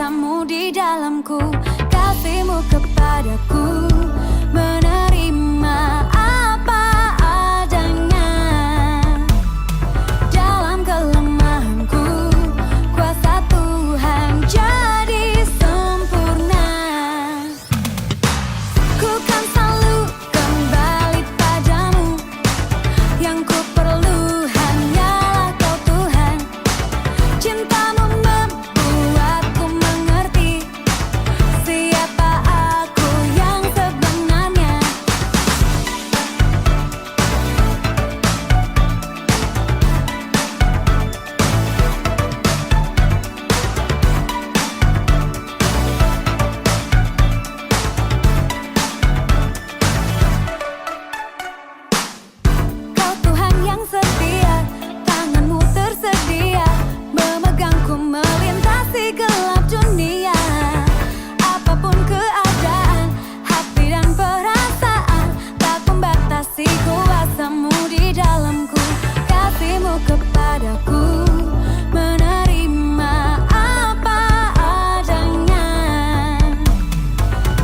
kuasamu di dalamku, kasihmu kepadaku, menerima apa adanya. Dalam kelemahanku, kuasa Tuhan jadi sempurna. Ku kan selalu kembali padamu, yang ku perlu hanyalah Kau Tuhan. Cintamu membuatku mengerti siapa aku yang sebenarnya. Kau Tuhan yang setia, tanganmu tersedia memegangku melintasi gelap dunia. Apapun keadaan, hati dan perasaan tak membatasi kuasamu di dalamku, kasihmu kepadaku, menerima apa adanya.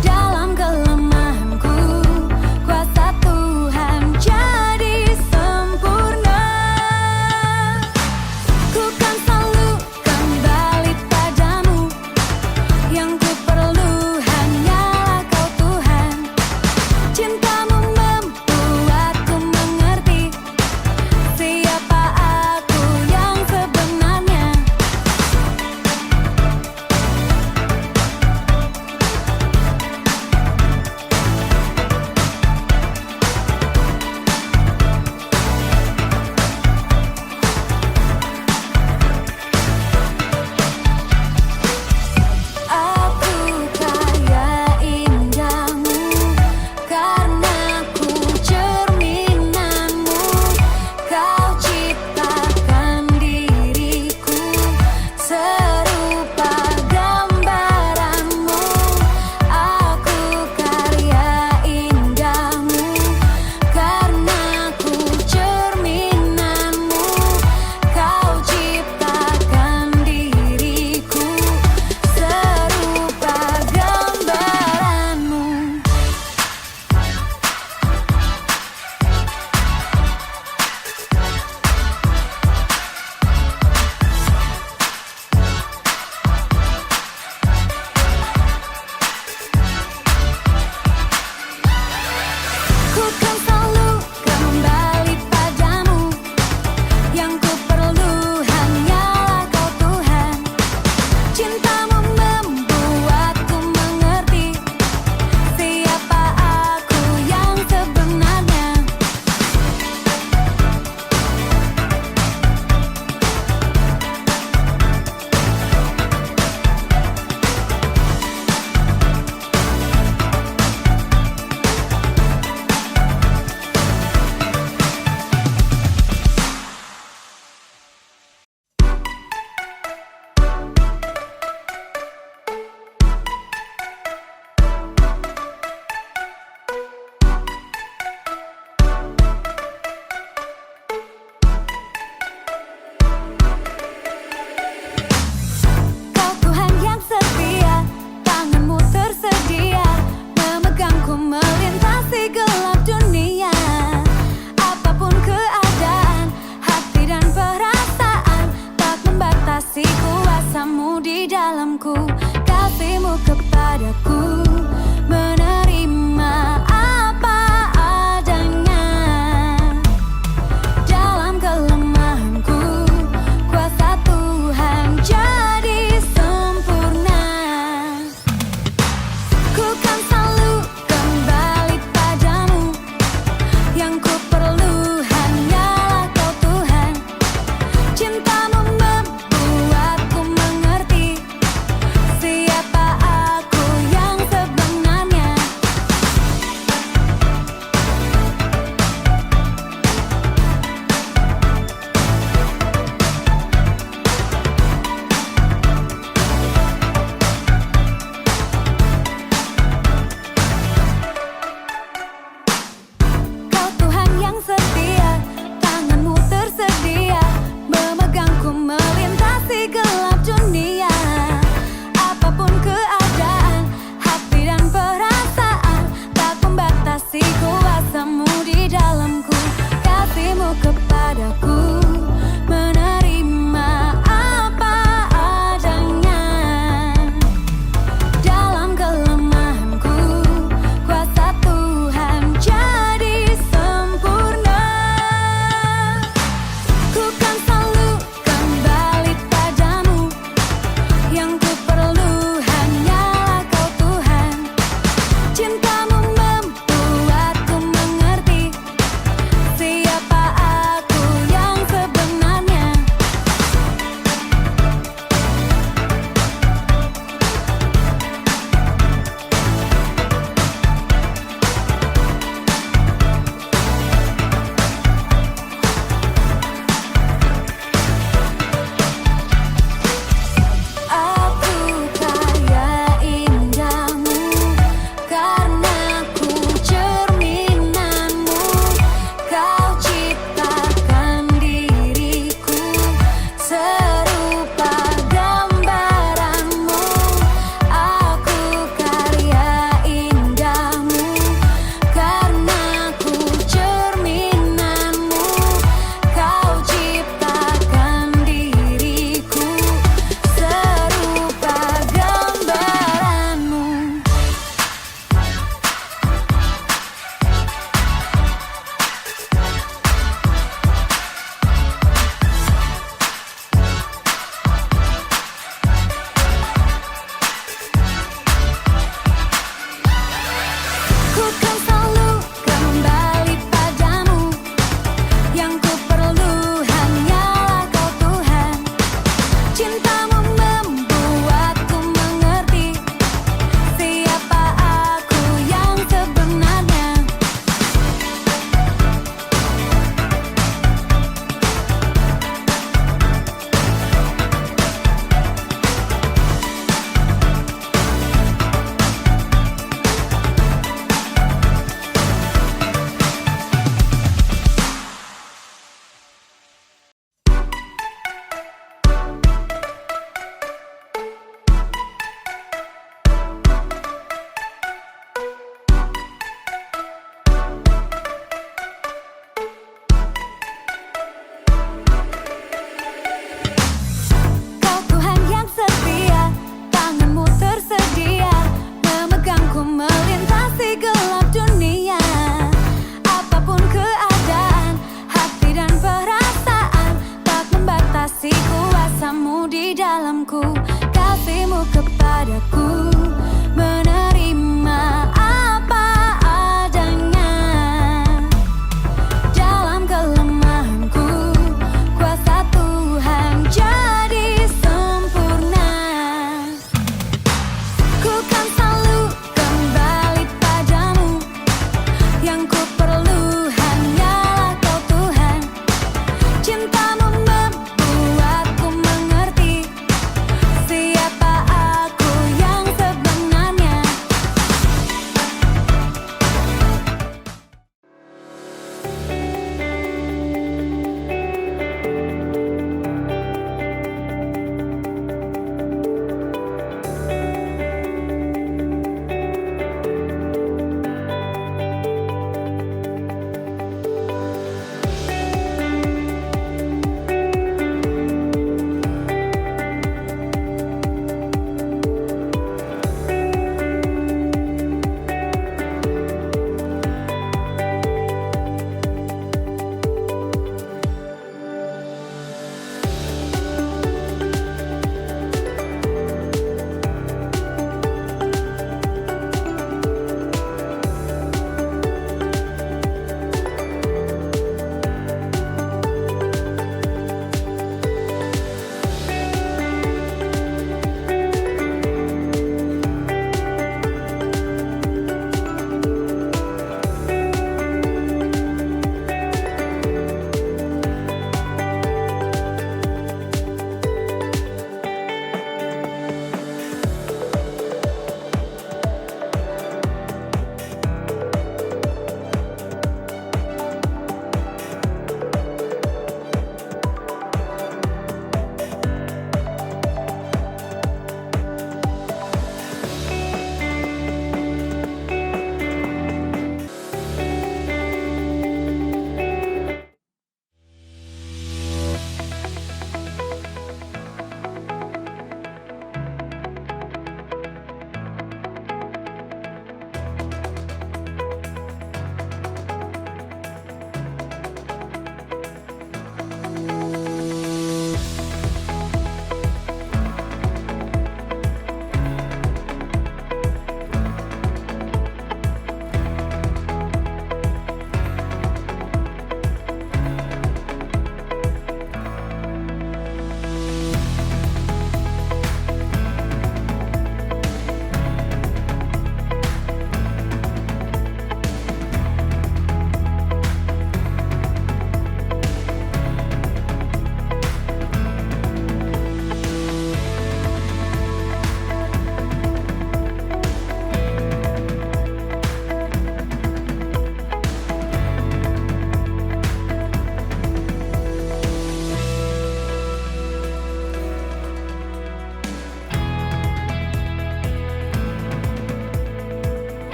Dalam kelemahanku, kuasa Tuhan jadi sempurna. Ku kan selalu kembali padamu, yang ku perlu hanyalah Kau Tuhan. Cintamu membuatku mengerti siapa aku yang sebenarnya. Aku kaya indahmu, karena ku cerminanmu. Kau ciptakan diriku serupa gambaranmu. Aku karya indahmu, karena ku cerminanmu. Kau ciptakan diriku serupa gambaranmu. Ku kan selalu kembali padamu, yang ku perlu hanyalah Kau Tuhan. Cintamu membuatku mengerti siapa aku yang sebenarnya. Kau Tuhan yang setia, tanganmu tersedia memegangku melintasi gelap dunia. Apapun keadaan, hati dan perasaan tak membatasi kuasamu di dalamku, kasihmu kepadaku, menerima apa adanya. Dalam kelemahanku, kuasa Tuhan jadi sempurna. Ku kan selalu kembali padamu, yang ku perlu hanyalah Kau Tuhan. Cintamu membuatku mengerti siapa aku yang sebenarnya.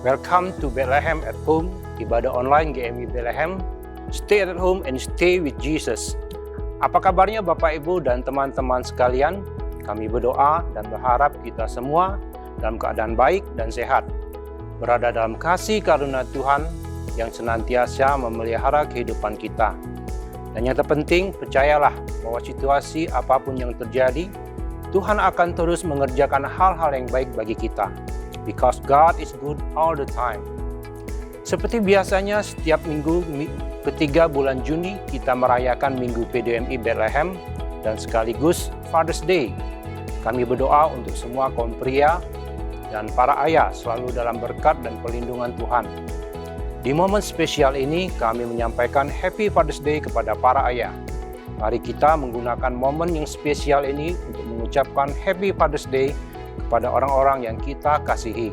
Welcome to Bethlehem at Home, ibadah online GMI Bethlehem. Stay at home and stay with Jesus. Apa kabarnya Bapak Ibu dan teman-teman sekalian? Kami berdoa dan berharap kita semua dalam keadaan baik dan sehat, berada dalam kasih karunia Tuhan yang senantiasa memelihara kehidupan kita. Dan yang terpenting, percayalah bahwa situasi apapun yang terjadi, Tuhan akan terus mengerjakan hal-hal yang baik bagi kita. Because God is good all the time. Seperti biasanya, setiap minggu ketiga bulan Juni, kita merayakan Minggu PDMI Bethlehem dan sekaligus Father's Day. Kami berdoa untuk semua kaum pria dan para ayah selalu dalam berkat dan perlindungan Tuhan. Di momen spesial ini, kami menyampaikan Happy Father's Day kepada para ayah. Mari kita menggunakan momen yang spesial ini untuk mengucapkan Happy Father's Day kepada orang-orang yang kita kasihi.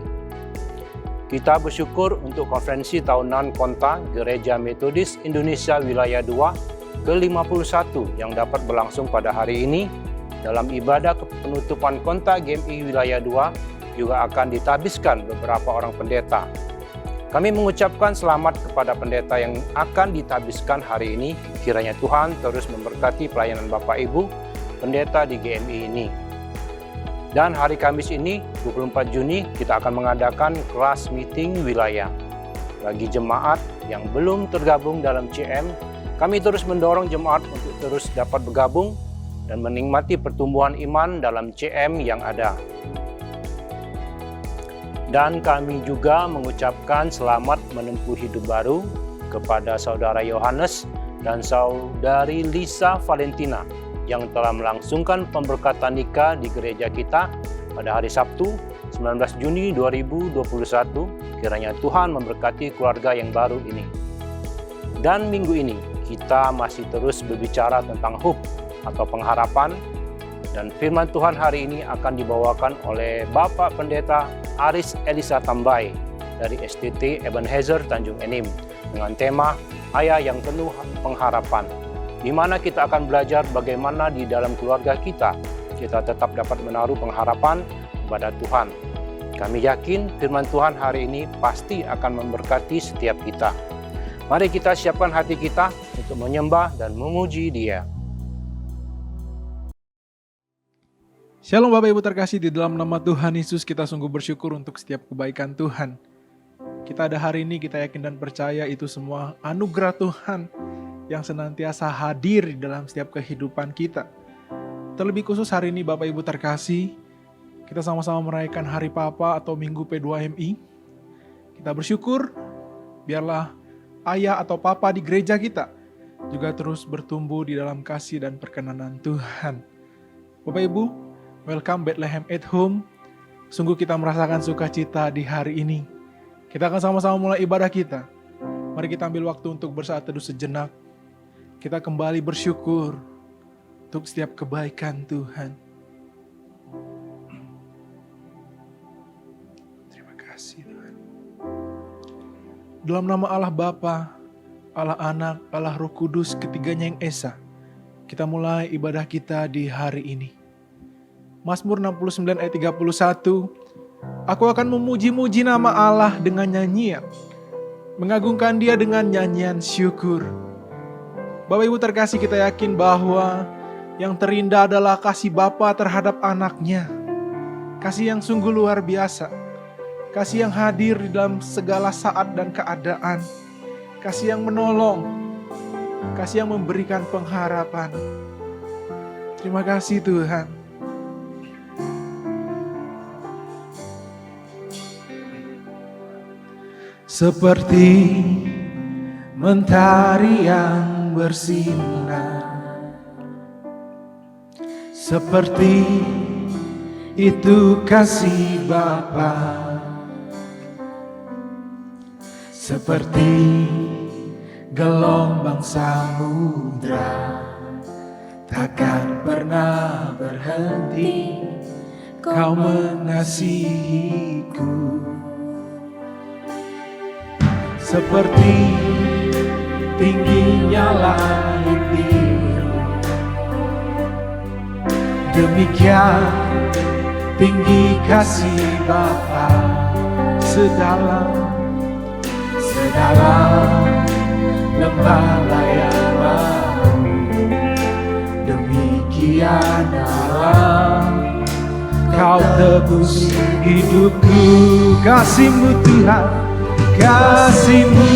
Kita bersyukur untuk konferensi tahunan Konta Gereja Metodis Indonesia Wilayah 2 ke-51 yang dapat berlangsung pada hari ini. Dalam ibadah penutupan Konta GMI Wilayah 2 juga akan ditabiskan beberapa orang pendeta. Kami mengucapkan selamat kepada pendeta yang akan ditabiskan hari ini. Kiranya Tuhan terus memberkati pelayanan Bapak Ibu pendeta di GMI ini. Dan hari Kamis ini, 24 Juni, kita akan mengadakan kelas meeting wilayah. Bagi jemaat yang belum tergabung dalam CM, kami terus mendorong jemaat untuk terus dapat bergabung dan menikmati pertumbuhan iman dalam CM yang ada. Dan kami juga mengucapkan selamat menempuh hidup baru kepada Saudara Yohanes dan Saudari Lisa Valentina yang telah melangsungkan pemberkatan nikah di gereja kita pada hari Sabtu 19 Juni 2021. Kiranya Tuhan memberkati keluarga yang baru ini. Dan minggu ini kita masih terus berbicara tentang hope atau pengharapan, dan firman Tuhan hari ini akan dibawakan oleh Bapak Pendeta Aris Elisa Tambai dari STT Ebenezer Tanjung Enim dengan tema Ayah yang Penuh Pengharapan, di mana kita akan belajar bagaimana di dalam keluarga kita tetap dapat menaruh pengharapan kepada Tuhan. Kami yakin firman Tuhan hari ini pasti akan memberkati setiap kita. Mari kita siapkan hati kita untuk menyembah dan memuji Dia. Shalom Bapak Ibu terkasih, di dalam nama Tuhan Yesus kita sungguh bersyukur untuk setiap kebaikan Tuhan. Kita ada hari ini, kita yakin dan percaya itu semua anugerah Tuhan yang senantiasa hadir di dalam setiap kehidupan kita. Terlebih khusus hari ini Bapak Ibu terkasih, kita sama-sama merayakan Hari Papa atau Minggu P2MI. Kita bersyukur biarlah ayah atau papa di gereja kita juga terus bertumbuh di dalam kasih dan perkenanan Tuhan. Bapak Ibu, welcome Bethlehem at Home. Sungguh kita merasakan sukacita di hari ini. Kita akan sama-sama mulai ibadah kita. Mari kita ambil waktu untuk bersaat teduh sejenak. Kita kembali bersyukur untuk setiap kebaikan Tuhan. Terima kasih Tuhan. Dalam nama Allah Bapa, Allah Anak, Allah Roh Kudus, ketiganya yang esa, kita mulai ibadah kita di hari ini. Mazmur 69 ayat 31, aku akan memuji-muji nama Allah dengan nyanyian, mengagungkan Dia dengan nyanyian syukur. Bapak Ibu terkasih, kita yakin bahwa yang terindah adalah kasih Bapa terhadap anaknya. Kasih yang sungguh luar biasa. Kasih yang hadir di dalam segala saat dan keadaan. Kasih yang menolong. Kasih yang memberikan pengharapan. Terima kasih Tuhan. Seperti mentari yang bersinar, seperti itu kasih Bapa, seperti gelombang samudra, takkan pernah berhenti Kau mengasihiku. Seperti tingginya langit biru, demikian tinggi kasih Bapa, sedalam dalam lembah bayangan. Demikian dalam Kau tebus hidupku. Kasih-Mu Tuhan, kasih-Mu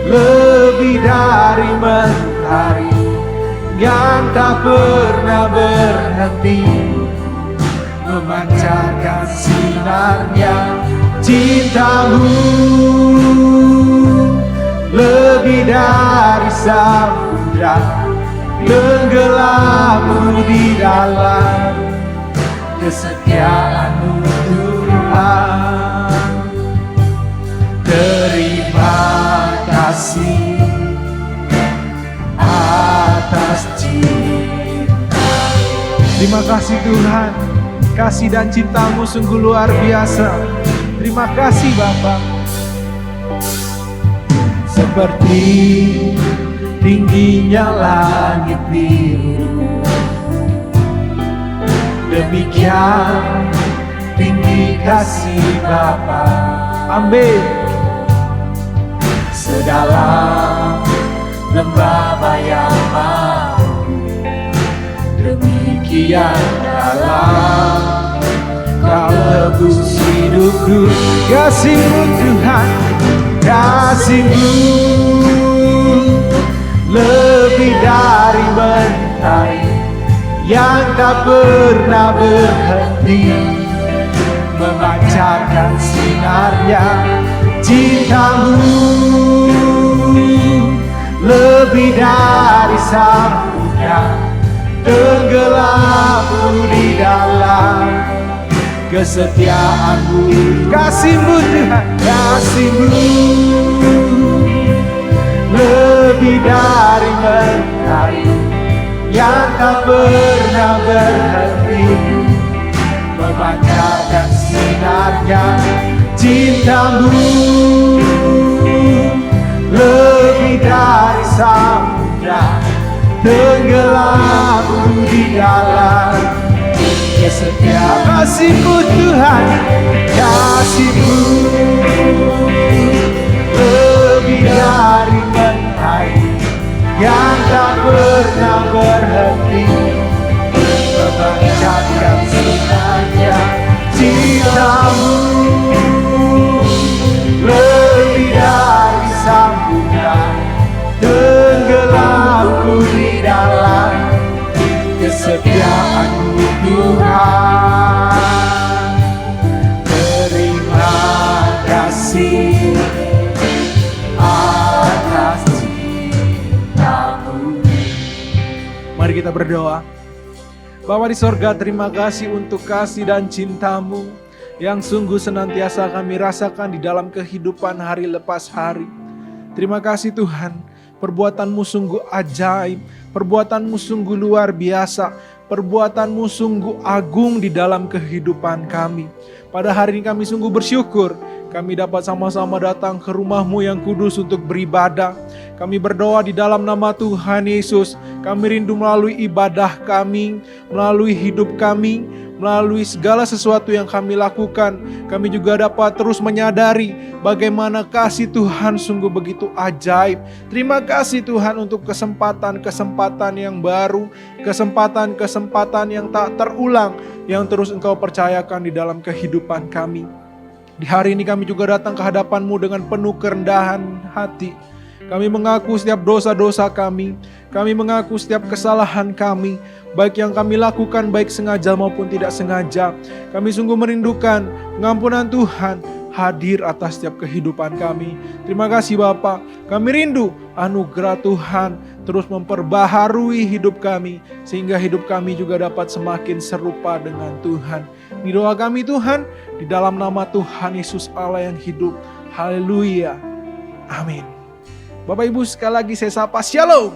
lebih dari mentari yang tak pernah berhenti memancarkan sinarnya. Cinta-Mu lebih dari samudra, tenggelam di dalam kesetiaan-Mu Tuhan. Terima kasih atas cinta. Terima kasih Tuhan, kasih dan cinta-Mu sungguh luar biasa. Terima kasih Bapa. Seperti tingginya langit biru, demikian tinggi kasih Bapa. Amin. Sedalam lembah bayangan, demikian dalam Kau tebus hidupku. Kasih-Mu Tuhan, kasih-Mu lebih dari mentari yang tak pernah berhenti memancarkan sinarnya. Cinta-Mu lebih dari samudra, tenggelam di dalam kesetiaan-Mu. Kasih-Mu Tuhan, kasih-Mu lebih dari mentari yang tak pernah berhenti memancarkan sinarnya. Cinta-Mu lebih dari samudra, tenggelam di dalam kesetiaan. Kasih-Mu Tuhan, kasih-Mu lebih dari mentari yang tak pernah berhenti memancarkan sinarnya. Cinta-Mu lebih dari samudra, tenggelam di dalam kesetiaan-Mu Tuhan. Terima kasih atas cinta-Mu. Mari kita berdoa. Bapa di sorga, terima kasih untuk kasih dan cinta-Mu yang sungguh senantiasa kami rasakan di dalam kehidupan hari lepas hari. Terima kasih Tuhan, perbuatan-Mu sungguh ajaib, perbuatan-Mu sungguh luar biasa, perbuatan-Mu sungguh agung di dalam kehidupan kami. Pada hari ini kami sungguh bersyukur, kami dapat sama-sama datang ke rumah-Mu yang kudus untuk beribadah. Kami berdoa di dalam nama Tuhan Yesus, kami rindu melalui ibadah kami, melalui hidup kami, melalui segala sesuatu yang kami lakukan, kami juga dapat terus menyadari bagaimana kasih Tuhan sungguh begitu ajaib. Terima kasih Tuhan untuk kesempatan-kesempatan yang baru, kesempatan-kesempatan yang tak terulang, yang terus Engkau percayakan di dalam kehidupan kami. Di hari ini kami juga datang ke hadapan-Mu dengan penuh kerendahan hati. Kami mengaku setiap dosa-dosa kami mengaku setiap kesalahan kami, baik yang kami lakukan, baik sengaja maupun tidak sengaja. Kami sungguh merindukan pengampunan Tuhan hadir atas setiap kehidupan kami. Terima kasih Bapa, kami rindu anugerah Tuhan terus memperbaharui hidup kami, sehingga hidup kami juga dapat semakin serupa dengan Tuhan. Ini doa kami Tuhan, di dalam nama Tuhan Yesus Allah yang hidup. Haleluya. Amin. Bapak Ibu sekali lagi saya sapa Shalom.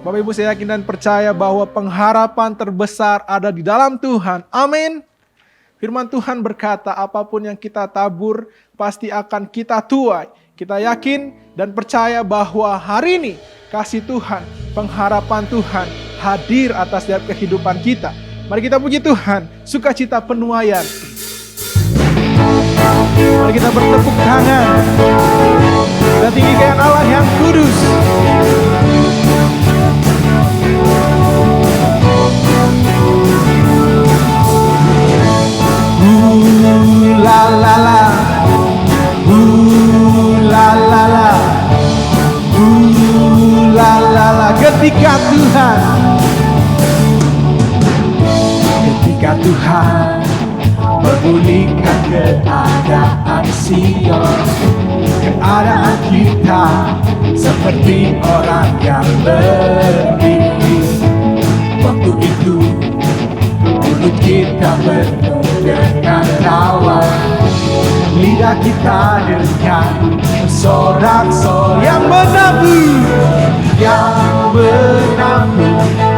Bapak Ibu saya yakin dan percaya bahwa pengharapan terbesar ada di dalam Tuhan. Amin. Firman Tuhan berkata apapun yang kita tabur pasti akan kita tuai. Kita yakin dan percaya bahwa hari ini kasih Tuhan, pengharapan Tuhan hadir atas setiap kehidupan kita. Mari kita puji Tuhan, sukacita penuaian. Mari kita bertepuk tangan. Kita tinggikan Allah yang kudus. La la la, la la la, la la la. Ketika Tuhan memulihkan keadaan Sion, keadaan kita seperti orang yang berdiri. Waktu itu mulut kita penuh dengan tawa, lidah kita dengan sorak-sorai. Yang menabur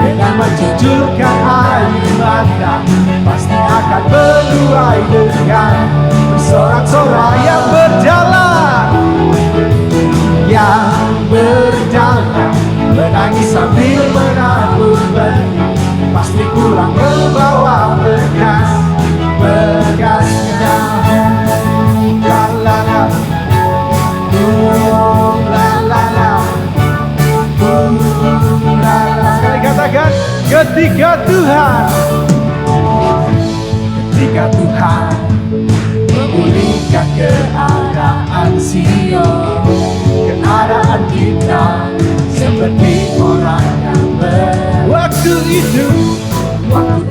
dengan mencucurkan air mata pasti akan menuai dengan bersorak-sorai. Yang berjalan menangis sambil menabur benih pasti pulang membawa berkasnya. La la la, la la la, la la. Sekali katakan, ketika Tuhan memulihkan keadaan Sion, keadaan kita seperti orang yang waktu itu mulut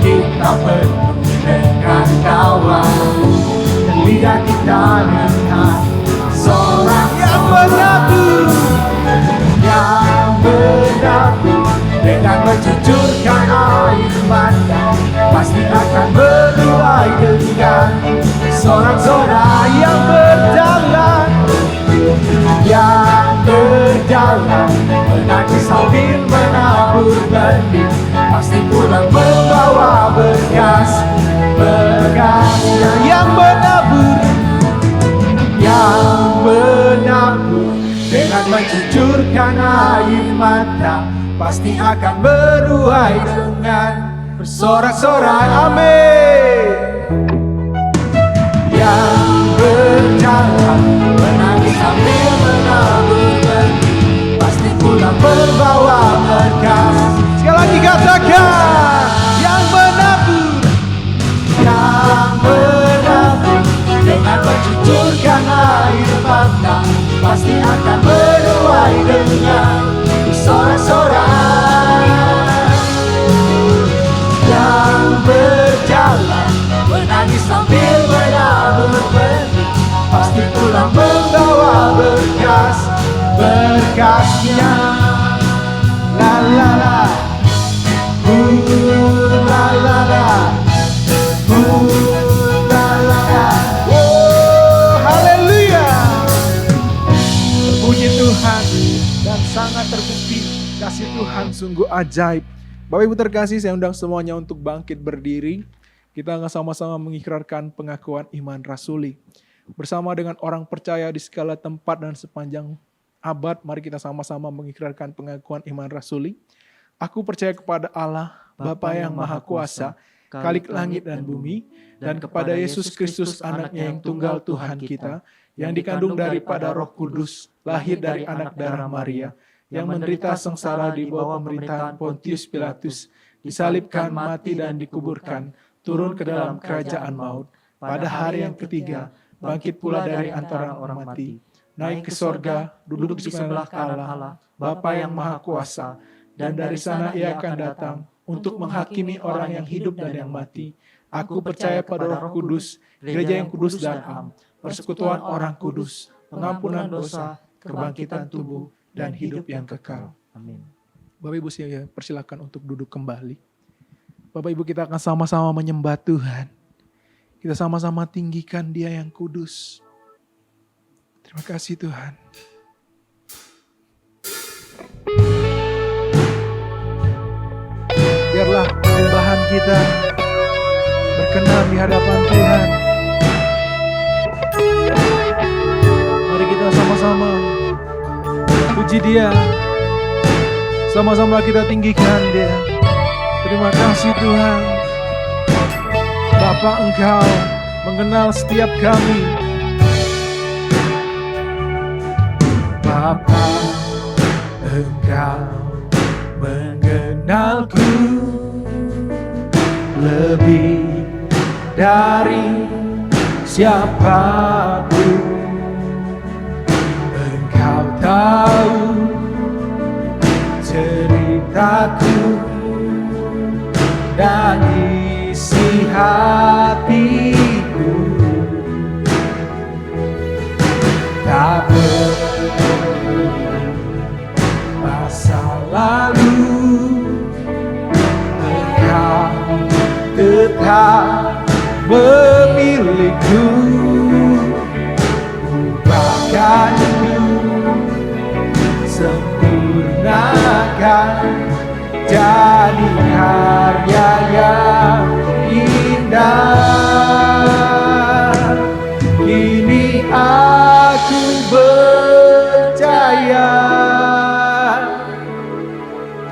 kita penuh dengan tawa, dan lidah kita dengan sorak yang menabur dengan mencucurkan air mata pasti akan menuai dengan sorak-sorai. Yang berjalan menangis sambil menabur benih pasti pulang membawa berkasnya. Yang menabur dengan mencucurkan air mata pasti akan menuai dengan bersorak-sorai. Amin. Yang berjalan menangis sambil menabur benih pasti pulang membawa berkas. Sekali lagi katakan, yang menabur dengan mencucurkan air mata pasti akan menuai dengan sorak-sorai. Yang berjalan menangis sambil menabur benih pasti pulang membawa berkasnya. La la la, la la la, la la la. Oh, haleluya. Puji Tuhan, dan sangat terbukti kasih Tuhan sungguh ajaib. Bapak Ibu terkasih, saya undang semuanya untuk bangkit berdiri. Kita akan sama-sama mengikrarkan pengakuan iman rasuli. Bersama dengan orang percaya di segala tempat dan sepanjang abad, mari kita sama-sama mengikrarkan pengakuan iman rasuli. Aku percaya kepada Allah, Bapa yang Maha Kuasa, Khalik langit dan bumi, dan kepada Yesus Kristus anaknya yang tunggal Tuhan kita, yang dikandung daripada Roh Kudus, lahir dari anak darah Maria, yang menderita sengsara di bawah pemerintahan Pontius Pilatus, disalibkan, mati dan dikuburkan, turun ke dalam kerajaan maut, pada hari yang ketiga, bangkit pula dari antara orang mati, naik ke sorga, duduk di sebelah kanan Allah, Bapa yang Maha Kuasa, dan dari sana ia akan datang untuk menghakimi orang yang hidup dan yang mati. Aku percaya pada Roh Kudus, gereja yang kudus dan am, persekutuan orang kudus, pengampunan dosa, kebangkitan tubuh, dan hidup yang kekal. Amin. Bapak Ibu, saya persilakan untuk duduk kembali. Bapak Ibu, kita akan sama-sama menyembah Tuhan. Kita sama-sama tinggikan Dia yang kudus. Terima kasih Tuhan. Biarlah penyembahan kita berkenan di hadapan Tuhan. Mari kita sama-sama puji Dia. Sama-sama kita tinggikan Dia. Terima kasih Tuhan. Bapa, Engkau mengenal setiap kami. Bapa, Engkau mengenalku lebih dari siapapun. Engkau tahu ceritaku dan isi hatiku. Tak peduli masa lalu, Engkau tetap memilihku. Ubahkan hidup, sempurnakan jadi karya yang indah. Kini aku percaya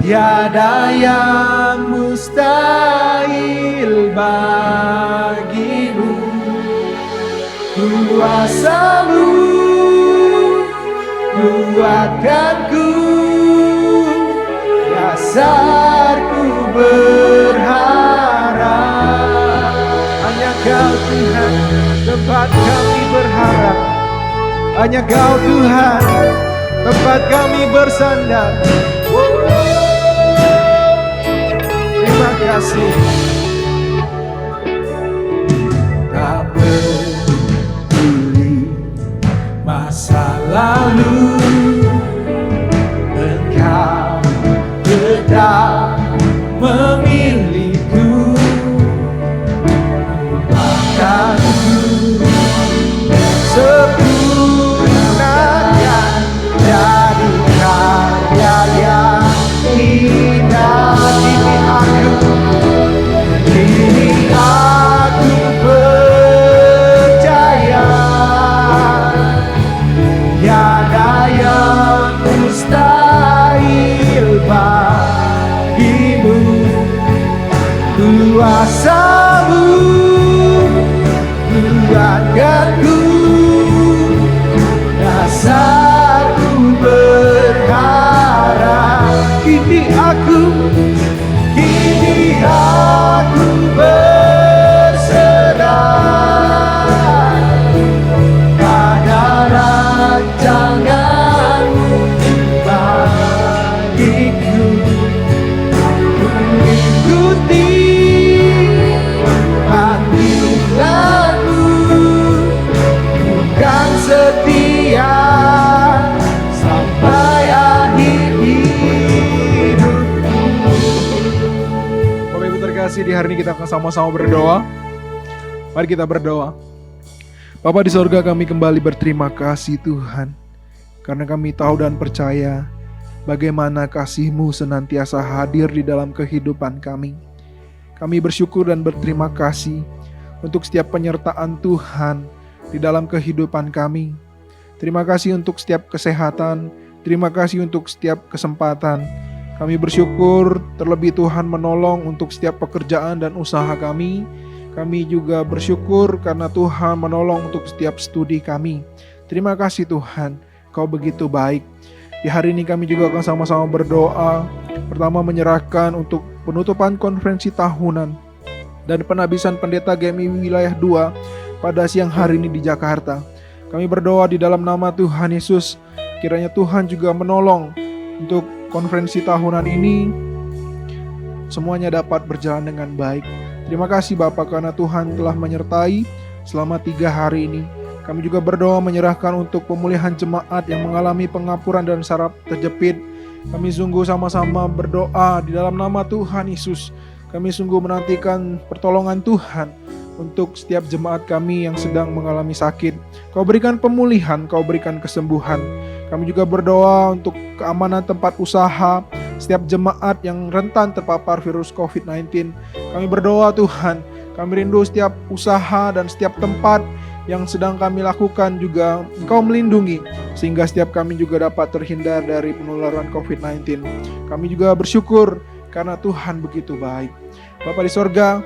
tiada yang mustahil bagimu. Kuasa-Mu kuatkanku, dasarku berharap. Hanya Kau Tuhan tempat kami berharap. Hanya Kau Tuhan tempat kami bersandar. Terima kasih. Tak peduli masa lalu, Engkau tetap memilihku. Ubahkanku, sempurnakan jadi karya yang indah. Kini aku percaya tiada yang mustahil bagimu. Kuasa-Mu kuatkanku, dasarku berharap. Kini aku berserah pada rancangan-Mu bagiku. Ikuti panggilan-Mu, bukan setia sampai akhir hidupku. Bapak Ibu terkasih, di hari ini kita akan sama-sama berdoa. Mari kita berdoa. Bapa di sorga, kami kembali berterima kasih Tuhan, karena kami tahu dan percaya bagaimana kasih-Mu senantiasa hadir di dalam kehidupan kami. Kami bersyukur dan berterima kasih untuk setiap penyertaan Tuhan di dalam kehidupan kami. Terima kasih untuk setiap kesehatan, terima kasih untuk setiap kesempatan. Kami bersyukur terlebih Tuhan menolong untuk setiap pekerjaan dan usaha kami. Kami juga bersyukur karena Tuhan menolong untuk setiap studi kami. Terima kasih Tuhan, Kau begitu baik. Di hari ini kami juga akan sama-sama berdoa. Pertama, menyerahkan untuk penutupan konferensi tahunan dan penabisan pendeta GMI Wilayah 2 pada siang hari ini di Jakarta. Kami berdoa di dalam nama Tuhan Yesus, kiranya Tuhan juga menolong untuk konferensi tahunan ini semuanya dapat berjalan dengan baik. Terima kasih Bapak karena Tuhan telah menyertai selama 3 hari ini. Kami juga berdoa menyerahkan untuk pemulihan jemaat yang mengalami pengapuran dan saraf terjepit. Kami sungguh sama-sama berdoa di dalam nama Tuhan Yesus. Kami sungguh menantikan pertolongan Tuhan untuk setiap jemaat kami yang sedang mengalami sakit. Kau berikan pemulihan, Kau berikan kesembuhan. Kami juga berdoa untuk keamanan tempat usaha, setiap jemaat yang rentan terpapar virus COVID-19. Kami berdoa Tuhan, kami rindu setiap usaha dan setiap tempat yang sedang kami lakukan juga Engkau melindungi, sehingga setiap kami juga dapat terhindar dari penularan COVID-19. Kami juga bersyukur karena Tuhan begitu baik. Bapa di sorga,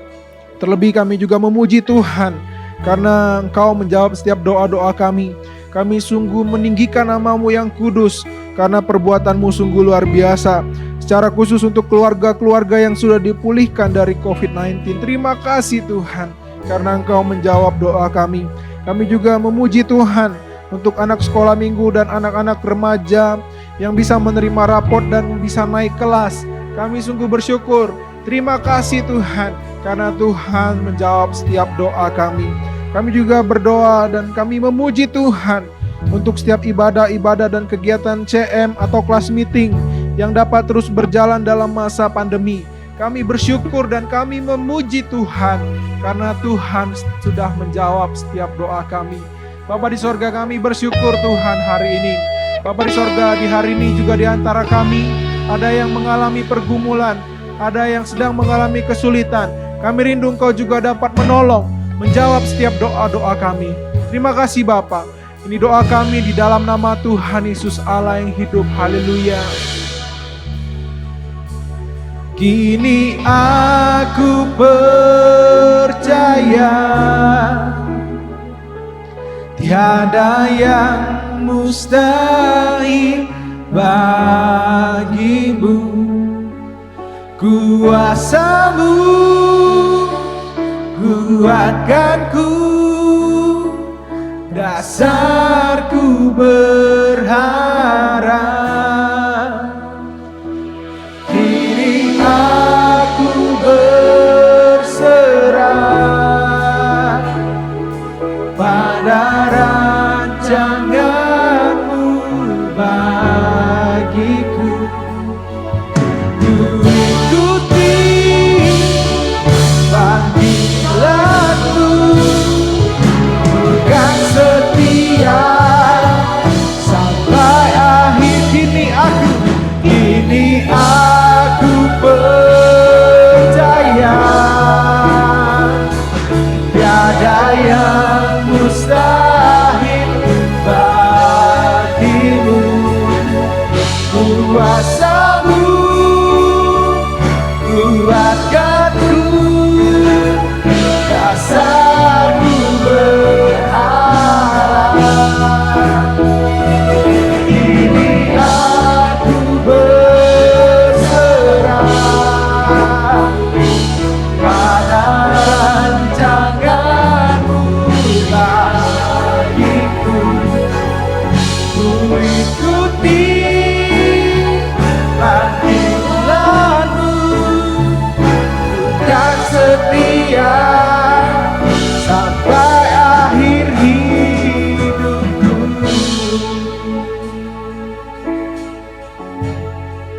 Terlebih kami juga memuji Tuhan karena Engkau menjawab setiap doa-doa kami. Kami sungguh meninggikan nama-Mu yang kudus karena perbuatan-Mu sungguh luar biasa. Secara khusus untuk keluarga-keluarga yang sudah dipulihkan dari COVID-19. Terima kasih Tuhan karena Engkau menjawab doa kami. Kami juga memuji Tuhan untuk anak sekolah minggu dan anak-anak remaja yang bisa menerima rapot dan bisa naik kelas. Kami sungguh bersyukur. Terima kasih Tuhan karena Tuhan menjawab setiap doa kami. Kami juga berdoa dan kami memuji Tuhan untuk setiap ibadah-ibadah dan kegiatan CM atau kelas meeting yang dapat terus berjalan dalam masa pandemi. Kami bersyukur dan kami memuji Tuhan karena Tuhan sudah menjawab setiap doa kami. Bapa di sorga, kami bersyukur Tuhan hari ini. Bapa di sorga, di hari ini juga di antara kami ada yang mengalami pergumulan, ada yang sedang mengalami kesulitan. Kami rindu Engkau juga dapat menolong, menjawab setiap doa-doa kami. Terima kasih Bapa. Ini doa kami di dalam nama Tuhan Yesus Allah yang hidup. Haleluya. Kini aku percaya tiada yang mustahil bagimu. Kuasa-Mu kuatkanku, dasarku berharap. Kini aku berserah pada rancangan-Mu bagiku. Ku ikuti panggilan-Mu, bukan setia sampai akhir. Kini aku percaya tiada yang mustahil bagimu. Kuasa-Mu kuatkanku, dasar-Mu berharap. Kini aku berserah pada rancangan-Mu bagiku. Ku ikuti panggilan-Mu, bukan setia sampai akhir hidupku.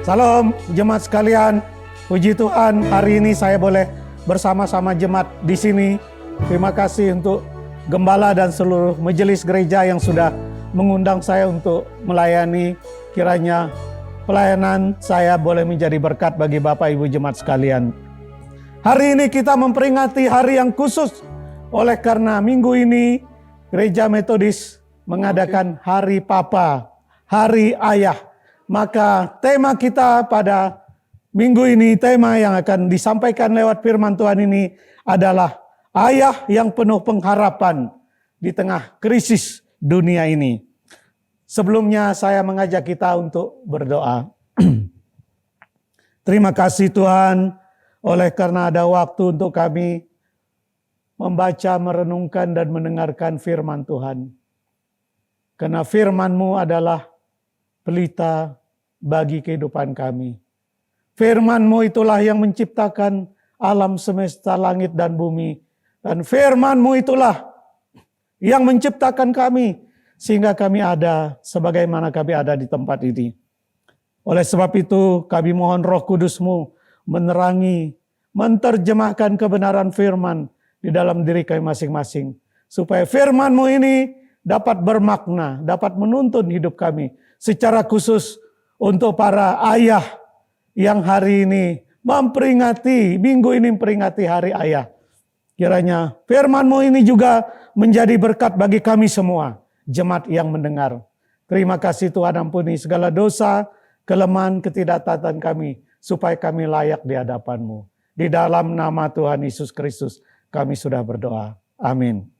Salam jemaat sekalian, puji Tuhan hari ini saya boleh bersama-sama jemaat di sini. Terima kasih untuk gembala dan seluruh majelis gereja yang sudah mengundang saya untuk melayani. Kiranya pelayanan saya boleh menjadi berkat bagi Bapak Ibu jemaat sekalian. Hari ini kita memperingati hari yang khusus oleh karena minggu ini Gereja Metodis mengadakan Hari Papa, Hari Ayah. Maka tema kita pada minggu ini, tema yang akan disampaikan lewat firman Tuhan ini adalah ayah yang penuh pengharapan di tengah krisis dunia ini. Sebelumnya saya mengajak kita untuk berdoa. Terima kasih Tuhan oleh karena ada waktu untuk kami membaca, merenungkan dan mendengarkan firman Tuhan. Karena firman-Mu adalah pelita bagi kehidupan kami. Firman-Mu itulah yang menciptakan alam semesta, langit dan bumi. Dan firman-Mu itulah yang menciptakan kami sehingga kami ada sebagaimana kami ada di tempat ini. Oleh sebab itu kami mohon Roh Kudus-Mu menerangi, menterjemahkan kebenaran firman di dalam diri kami masing-masing. Supaya firman-Mu ini dapat bermakna, dapat menuntun hidup kami. Secara khusus untuk para ayah yang hari ini memperingati, minggu ini memperingati Hari Ayah. Kiranya firman-Mu ini juga menjadi berkat bagi kami semua, jemaat yang mendengar. Terima kasih Tuhan, ampuni segala dosa, kelemahan, ketidaktaatan kami, supaya kami layak di hadapan-Mu. Di dalam nama Tuhan Yesus Kristus kami sudah berdoa. Amin.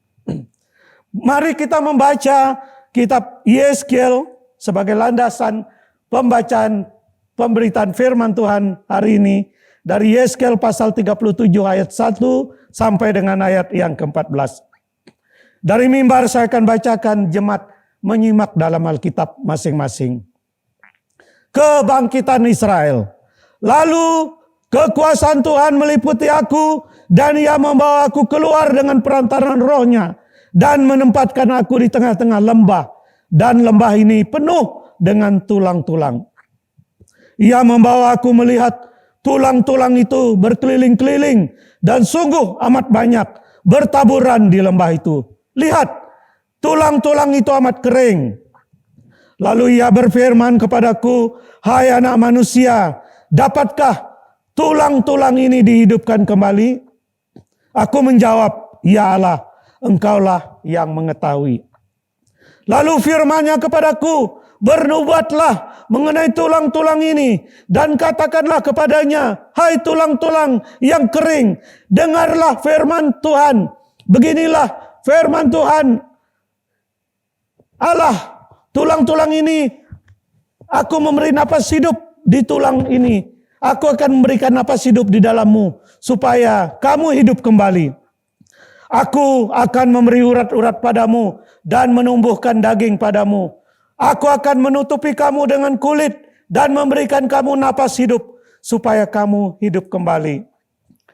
Mari kita membaca kitab Yeskiel sebagai landasan pembacaan pemberitaan firman Tuhan hari ini. Dari Yeskiel pasal 37 ayat 1 sampai dengan ayat yang ke-14. Dari mimbar saya akan bacakan, jemaat menyimak dalam Alkitab masing-masing. Kebangkitan Israel. Lalu kekuasaan Tuhan meliputi aku dan Ia membawa aku keluar dengan perantaran rohnya dan menempatkan aku di tengah-tengah lembah. Dan lembah ini penuh dengan tulang-tulang. Ia membawa aku melihat tulang-tulang itu berkeliling-keliling dan sungguh amat banyak bertaburan di lembah itu. Lihat, tulang-tulang itu amat kering. Lalu Ia berfirman kepadaku, hai anak manusia, dapatkah tulang-tulang ini dihidupkan kembali? Aku menjawab, ya Allah, Engkaulah yang mengetahui. Lalu firman-Nya kepadaku, bernubuatlah mengenai tulang-tulang ini dan katakanlah kepadanya, hai tulang-tulang yang kering, dengarlah firman Tuhan. Beginilah firman Tuhan Allah, tulang-tulang ini aku memberi napas hidup di tulang ini. Aku akan memberikan napas hidup di dalammu supaya kamu hidup kembali. Aku akan memberi urat-urat padamu dan menumbuhkan daging padamu. Aku akan menutupi kamu dengan kulit dan memberikan kamu napas hidup supaya kamu hidup kembali.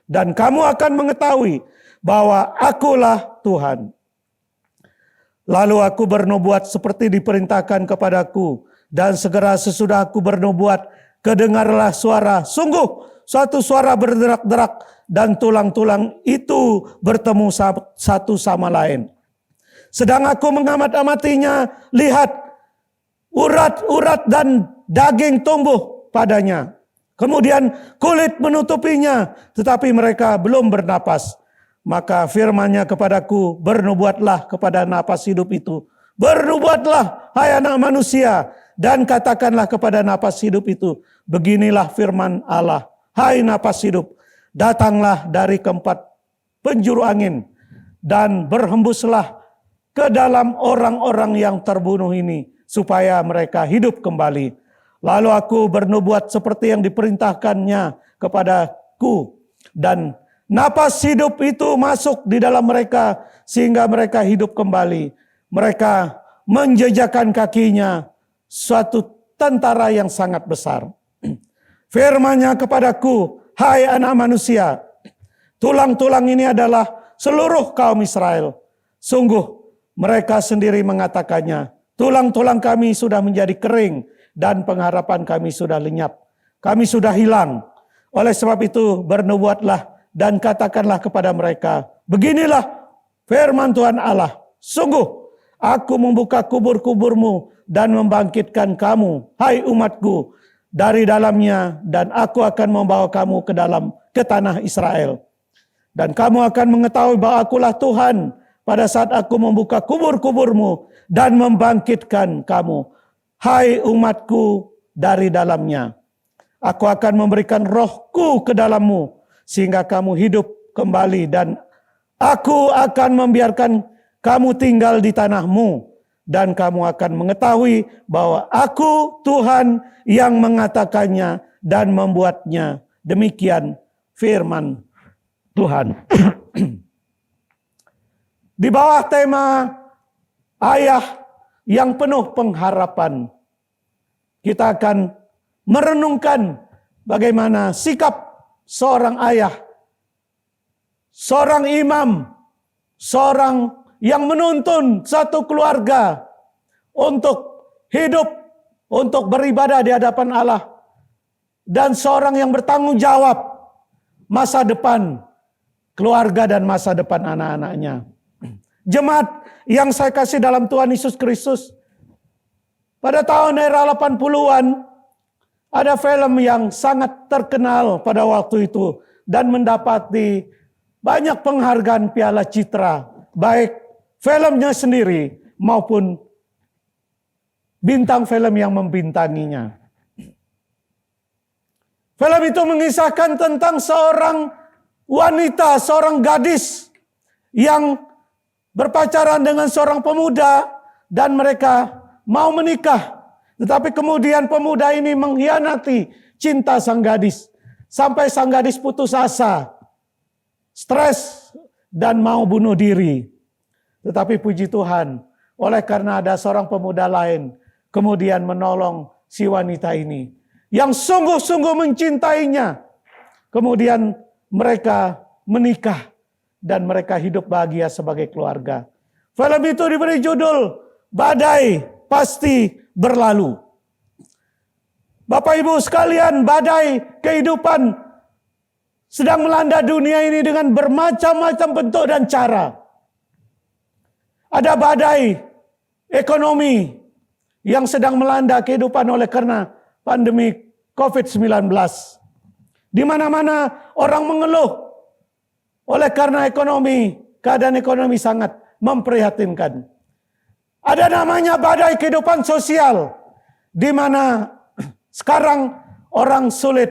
Dan kamu akan mengetahui bahwa akulah Tuhan. Lalu aku bernubuat seperti diperintahkan kepadaku. Dan segera sesudah aku bernubuat, kedengarlah suara, sungguh suatu suara berderak-derak dan tulang-tulang itu bertemu satu sama lain. Sedang aku mengamat-amatinya, lihat, urat-urat dan daging tumbuh padanya. Kemudian kulit menutupinya, tetapi mereka belum bernapas. Maka firman-Nya kepadaku, bernubuatlah kepada napas hidup itu. Bernubuatlah, hai anak manusia, dan katakanlah kepada napas hidup itu, beginilah firman Allah, hai napas hidup, datanglah dari keempat penjuru angin, dan berhembuslah ke dalam orang-orang yang terbunuh ini, supaya mereka hidup kembali. Lalu aku bernubuat seperti yang diperintahkannya kepadaku, dan napas hidup itu masuk di dalam mereka, sehingga mereka hidup kembali. Mereka menjejakkan kakinya, suatu tentara yang sangat besar. Firman-Nya kepadaku, hai anak manusia, tulang-tulang ini adalah seluruh kaum Israel. Sungguh mereka sendiri mengatakannya, tulang-tulang kami sudah menjadi kering dan pengharapan kami sudah lenyap. Kami sudah hilang. Oleh sebab itu bernubuatlah dan katakanlah kepada mereka, beginilah firman Tuhan Allah, sungguh aku membuka kubur-kuburmu dan membangkitkan kamu, hai umatku, dari dalamnya, dan aku akan membawa kamu ke tanah Israel. Dan kamu akan mengetahui bahwa akulah Tuhan pada saat aku membuka kubur-kuburmu dan membangkitkan kamu, hai umatku, dari dalamnya. Aku akan memberikan rohku ke dalammu sehingga kamu hidup kembali, dan aku akan membiarkan kamu tinggal di tanahmu, dan kamu akan mengetahui bahwa aku Tuhan yang mengatakannya dan membuatnya. Demikian firman Tuhan. Di bawah tema ayah yang penuh pengharapan, kita akan merenungkan bagaimana sikap seorang ayah, seorang imam, seorang yang menuntun satu keluarga untuk hidup, untuk beribadah di hadapan Allah, dan seorang yang bertanggung jawab masa depan keluarga dan masa depan anak-anaknya. Jemaat yang saya kasih dalam Tuhan Yesus Kristus, pada tahun era 80-an ada film yang sangat terkenal pada waktu itu dan mendapati banyak penghargaan Piala Citra, baik filmnya sendiri maupun bintang film yang membintanginya. Film itu mengisahkan tentang seorang wanita, seorang gadis yang berpacaran dengan seorang pemuda dan mereka mau menikah. Tetapi kemudian pemuda ini mengkhianati cinta sang gadis. Sampai sang gadis putus asa, stres, dan mau bunuh diri. Tetapi puji Tuhan, oleh karena ada seorang pemuda lain, kemudian menolong si wanita ini, yang sungguh-sungguh mencintainya. Kemudian mereka menikah, dan mereka hidup bahagia sebagai keluarga. Film itu diberi judul, Badai Pasti Berlalu. Bapak Ibu sekalian, badai kehidupan sedang melanda dunia ini dengan bermacam-macam bentuk dan cara. Ada badai ekonomi yang sedang melanda kehidupan oleh karena pandemi COVID-19. Di mana-mana orang mengeluh oleh karena keadaan ekonomi sangat memprihatinkan. Ada namanya badai kehidupan sosial, di mana sekarang orang sulit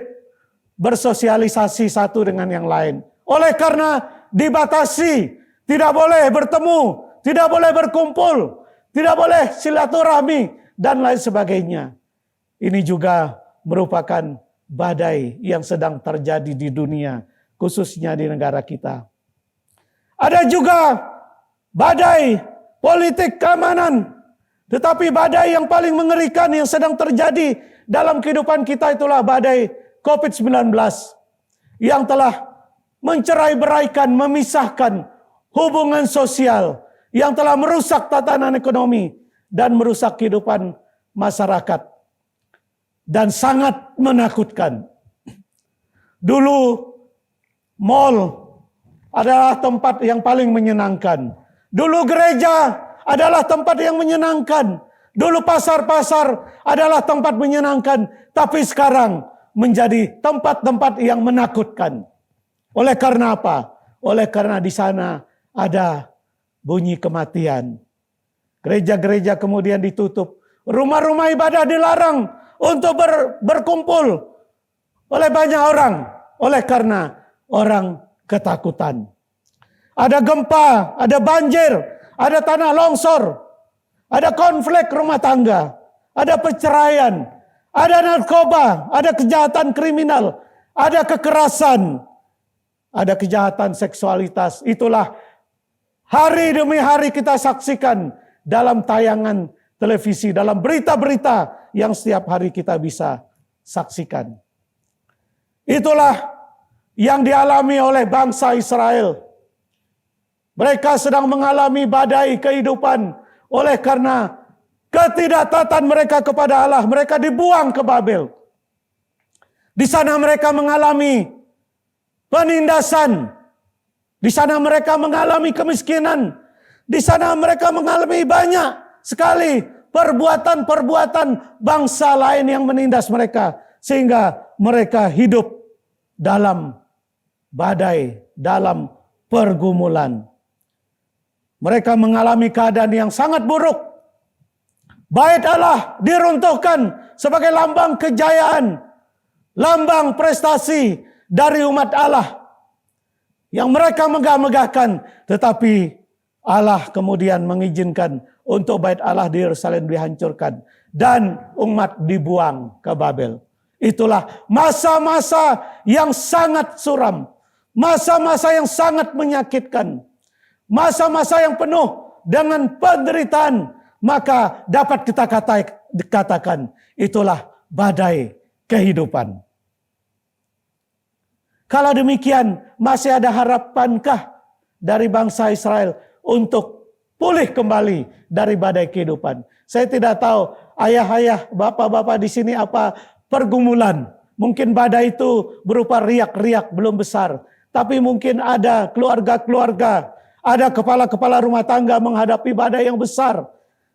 bersosialisasi satu dengan yang lain. Oleh karena dibatasi, tidak boleh bertemu, tidak boleh berkumpul, tidak boleh silaturahmi, dan lain sebagainya. Ini juga merupakan badai yang sedang terjadi di dunia, khususnya di negara kita. Ada juga badai politik keamanan. Tetapi badai yang paling mengerikan yang sedang terjadi dalam kehidupan kita itulah badai COVID-19. Yang telah mencerai-beraikan, memisahkan hubungan sosial. Yang telah merusak tatanan ekonomi dan merusak kehidupan masyarakat. Dan sangat menakutkan. Dulu mall adalah tempat yang paling menyenangkan. Dulu gereja adalah tempat yang menyenangkan. Dulu pasar-pasar adalah tempat menyenangkan. Tapi sekarang menjadi tempat-tempat yang menakutkan. Oleh karena apa? Oleh karena di sana ada bunyi kematian. Gereja-gereja kemudian ditutup. Rumah-rumah ibadah dilarang untuk berkumpul oleh banyak orang. Oleh karena orang ketakutan. Ada gempa, ada banjir, ada tanah longsor, ada konflik rumah tangga, ada perceraian, ada narkoba, ada kejahatan kriminal, ada kekerasan, ada kejahatan seksualitas. Itulah hari demi hari kita saksikan dalam tayangan televisi, dalam berita-berita yang setiap hari kita bisa saksikan. Itulah yang dialami oleh bangsa Israel. Mereka sedang mengalami badai kehidupan oleh karena ketidaktaatan mereka kepada Allah. Mereka dibuang ke Babel. Di sana mereka mengalami penindasan. Di sana mereka mengalami kemiskinan. Di sana mereka mengalami banyak sekali perbuatan-perbuatan bangsa lain yang menindas mereka. Sehingga mereka hidup dalam badai, dalam pergumulan. Mereka mengalami keadaan yang sangat buruk. Bait Allah diruntuhkan sebagai lambang kejayaan, lambang prestasi dari umat Allah yang mereka megah-megahkan. Tetapi Allah kemudian mengizinkan untuk bait Allah di Yerusalem dihancurkan dan umat dibuang ke Babel. Itulah masa-masa yang sangat suram, masa-masa yang sangat menyakitkan. Masa-masa yang penuh dengan penderitaan, maka dapat kita katakan itulah badai kehidupan. Kalau demikian, masih ada harapankah dari bangsa Israel untuk pulih kembali dari badai kehidupan? Saya tidak tahu ayah-ayah, bapak-bapak di sini apa pergumulan. Mungkin badai itu berupa riak-riak belum besar, tapi mungkin ada keluarga-keluarga, ada kepala-kepala rumah tangga menghadapi badai yang besar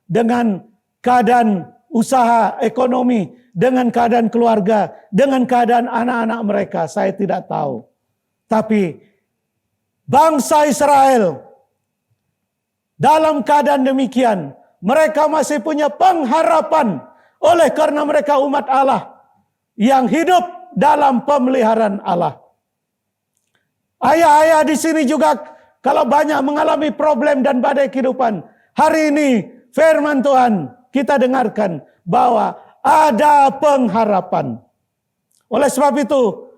dengan keadaan usaha, ekonomi, dengan keadaan keluarga, dengan keadaan anak-anak mereka. Saya tidak tahu. Tapi bangsa Israel dalam keadaan demikian, mereka masih punya pengharapan oleh karena mereka umat Allah yang hidup dalam pemeliharaan Allah. Ayah-ayah di sini juga kalau banyak mengalami problem dan badai kehidupan, hari ini firman Tuhan kita dengarkan bahwa ada pengharapan. Oleh sebab itu,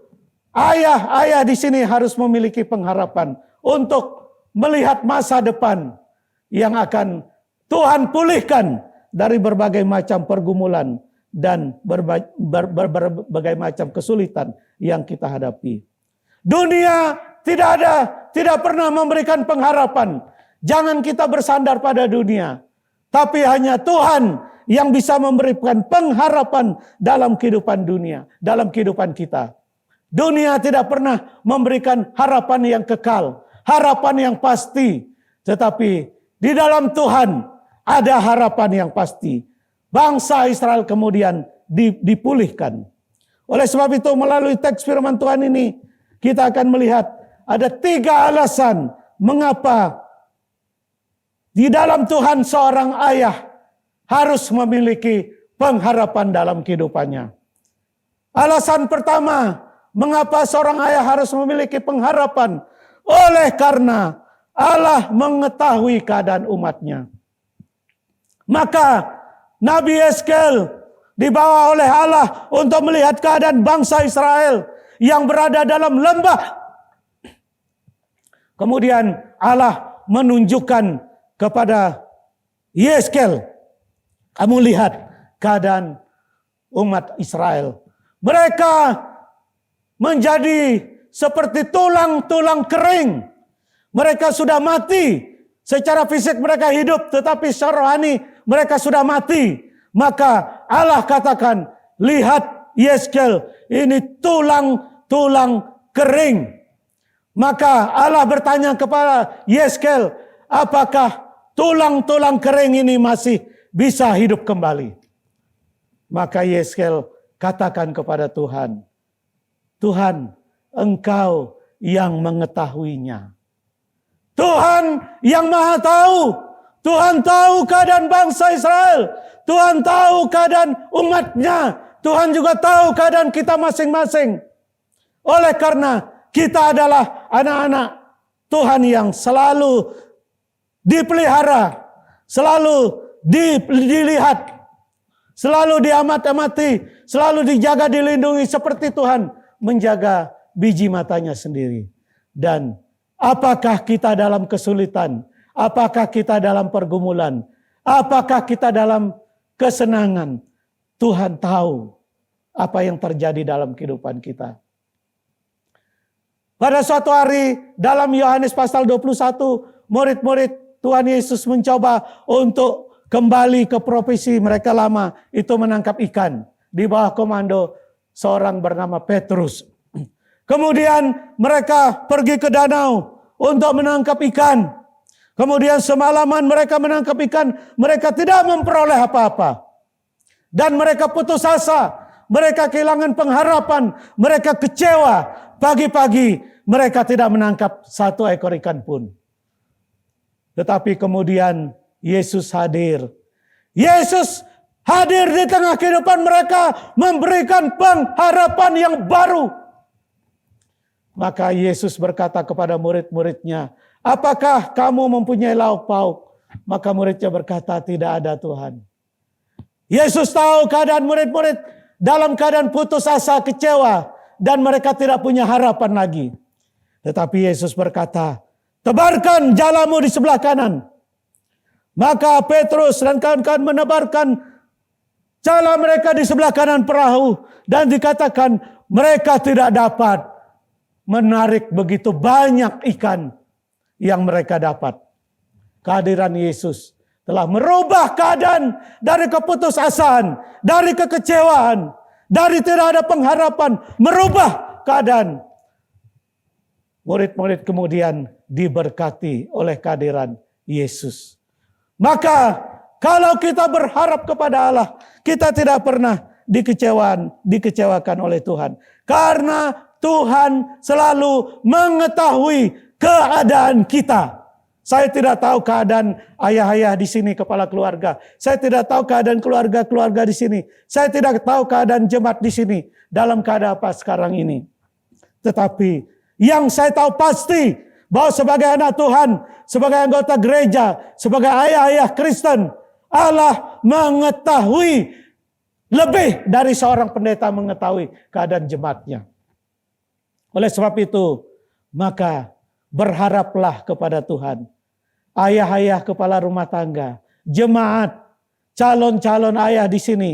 ayah-ayah di sini harus memiliki pengharapan untuk melihat masa depan yang akan Tuhan pulihkan dari berbagai macam pergumulan dan berbagai macam kesulitan yang kita hadapi. Dunia tidak pernah memberikan pengharapan. Jangan kita bersandar pada dunia, tapi hanya Tuhan yang bisa memberikan pengharapan dalam kehidupan dunia, dalam kehidupan kita. Dunia tidak pernah memberikan harapan yang kekal, harapan yang pasti, tetapi di dalam Tuhan ada harapan yang pasti. Bangsa Israel kemudian dipulihkan. Oleh sebab itu melalui teks firman Tuhan ini kita akan melihat ada 3 alasan mengapa di dalam Tuhan seorang ayah harus memiliki pengharapan dalam kehidupannya. Alasan pertama, mengapa seorang ayah harus memiliki pengharapan? Oleh karena Allah mengetahui keadaan umatnya. Maka Nabi Yeskel dibawa oleh Allah untuk melihat keadaan bangsa Israel yang berada dalam lembah. Kemudian Allah menunjukkan kepada Yeskel, kamu lihat keadaan umat Israel. Mereka menjadi seperti tulang-tulang kering. Mereka sudah mati. Secara fisik mereka hidup, tetapi secara rohani mereka sudah mati. Maka Allah katakan, lihat Yeskel, ini tulang-tulang kering. Maka Allah bertanya kepada Yeskel, apakah tulang-tulang kering ini masih bisa hidup kembali? Maka Yeskel katakan kepada Tuhan, Tuhan, Engkau yang mengetahuinya. Tuhan yang Maha Tahu. Tuhan tahu keadaan bangsa Israel. Tuhan tahu keadaan umatnya. Tuhan juga tahu keadaan kita masing-masing. Oleh karena kita adalah anak-anak Tuhan yang selalu dipelihara, selalu dilihat, selalu diamat-amati, selalu dijaga, dilindungi seperti Tuhan menjaga biji matanya sendiri. Dan apakah kita dalam kesulitan? Apakah kita dalam pergumulan? Apakah kita dalam kesenangan? Tuhan tahu apa yang terjadi dalam kehidupan kita. Pada suatu hari dalam Yohanes pasal 21, murid-murid Tuhan Yesus mencoba untuk kembali ke profesi mereka lama, itu menangkap ikan di bawah komando seorang bernama Petrus. Kemudian mereka pergi ke danau untuk menangkap ikan. Kemudian semalaman mereka menangkap ikan, mereka tidak memperoleh apa-apa. Dan mereka putus asa, mereka kehilangan pengharapan, mereka kecewa. Pagi-pagi mereka tidak menangkap satu ekor ikan pun. Tetapi kemudian Yesus hadir. Yesus hadir di tengah kehidupan mereka, memberikan pengharapan yang baru. Maka Yesus berkata kepada murid-muridnya, apakah kamu mempunyai lauk pauk? Maka muridnya berkata, tidak ada Tuhan. Yesus tahu keadaan murid-murid dalam keadaan putus asa, kecewa, dan mereka tidak punya harapan lagi. Tetapi Yesus berkata, tebarkan jalamu di sebelah kanan. Maka Petrus dan kawan-kawan menebarkan jala mereka di sebelah kanan perahu. Dan dikatakan mereka tidak dapat menarik begitu banyak ikan yang mereka dapat. Kehadiran Yesus telah merubah keadaan dari keputusasaan, dari kekecewaan, dari tidak ada pengharapan, merubah keadaan. Murid-murid kemudian diberkati oleh kehadiran Yesus. Maka kalau kita berharap kepada Allah, kita tidak pernah dikecewakan oleh Tuhan. Karena Tuhan selalu mengetahui keadaan kita Saya tidak tahu keadaan ayah-ayah di sini, kepala keluarga. Saya tidak tahu keadaan keluarga-keluarga di sini. Saya tidak tahu keadaan jemaat di sini dalam keadaan apa sekarang ini. Tetapi yang saya tahu pasti bahwa sebagai anak Tuhan, sebagai anggota gereja, sebagai ayah-ayah Kristen, Allah mengetahui lebih dari seorang pendeta mengetahui keadaan jemaatnya. Oleh sebab itu, maka berharaplah kepada Tuhan. Ayah-ayah kepala rumah tangga, jemaat, calon-calon ayah di sini.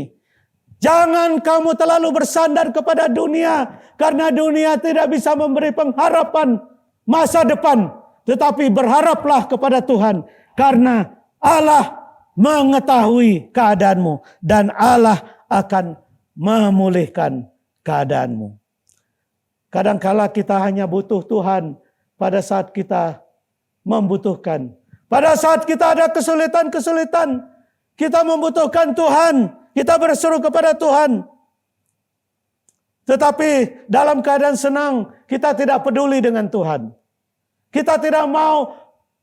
Jangan kamu terlalu bersandar kepada dunia, karena dunia tidak bisa memberi pengharapan masa depan. Tetapi berharaplah kepada Tuhan, karena Allah mengetahui keadaanmu dan Allah akan memulihkan keadaanmu. Kadangkala kita hanya butuh Tuhan pada saat kita membutuhkan. Pada saat kita ada kesulitan-kesulitan, kita membutuhkan Tuhan. Kita berseru kepada Tuhan. Tetapi dalam keadaan senang, kita tidak peduli dengan Tuhan. Kita tidak mau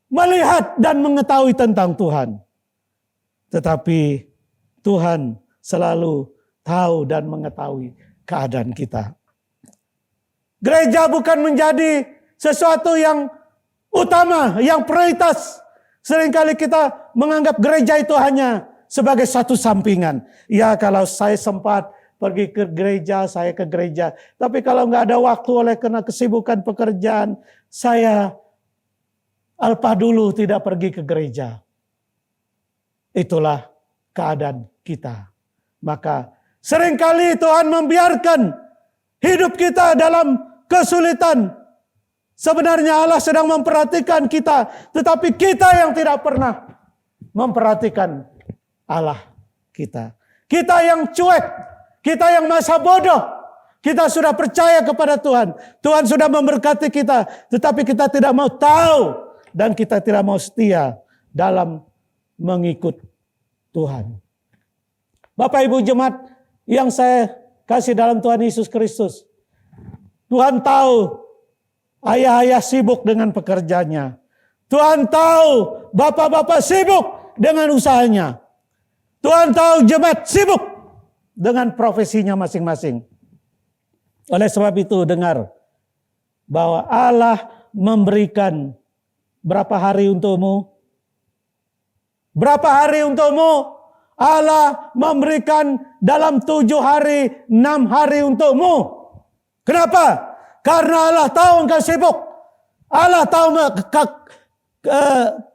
melihat dan mengetahui tentang Tuhan. Tetapi Tuhan selalu tahu dan mengetahui keadaan kita. Gereja bukan menjadi sesuatu yang utama, yang prioritas. Seringkali kita menganggap gereja itu hanya sebagai satu sampingan. Ya, kalau saya sempat pergi ke gereja, saya ke gereja. Tapi kalau nggak ada waktu oleh karena kesibukan pekerjaan, saya alpa dulu tidak pergi ke gereja. Itulah keadaan kita. Maka seringkali Tuhan membiarkan hidup kita dalam kesulitan. Sebenarnya Allah sedang memperhatikan kita, tetapi kita yang tidak pernah memperhatikan Allah kita. Kita yang cuek, kita yang masa bodoh. Kita sudah percaya kepada Tuhan. Tuhan sudah memberkati kita, tetapi kita tidak mau tahu dan kita tidak mau setia dalam mengikut Tuhan. Bapak Ibu jemaat yang saya kasih dalam Tuhan Yesus Kristus. Tuhan tahu ayah-ayah sibuk dengan pekerjaannya. Tuhan tahu bapak-bapak sibuk dengan usahanya. Tuhan tahu jemaat sibuk dengan profesinya masing-masing. Oleh sebab itu dengar bahwa Allah memberikan berapa hari untukmu? Berapa hari untukmu? Allah memberikan dalam 7 hari, 6 hari untukmu. Kenapa? Karena Allah tahu engkau sibuk. Allah tahu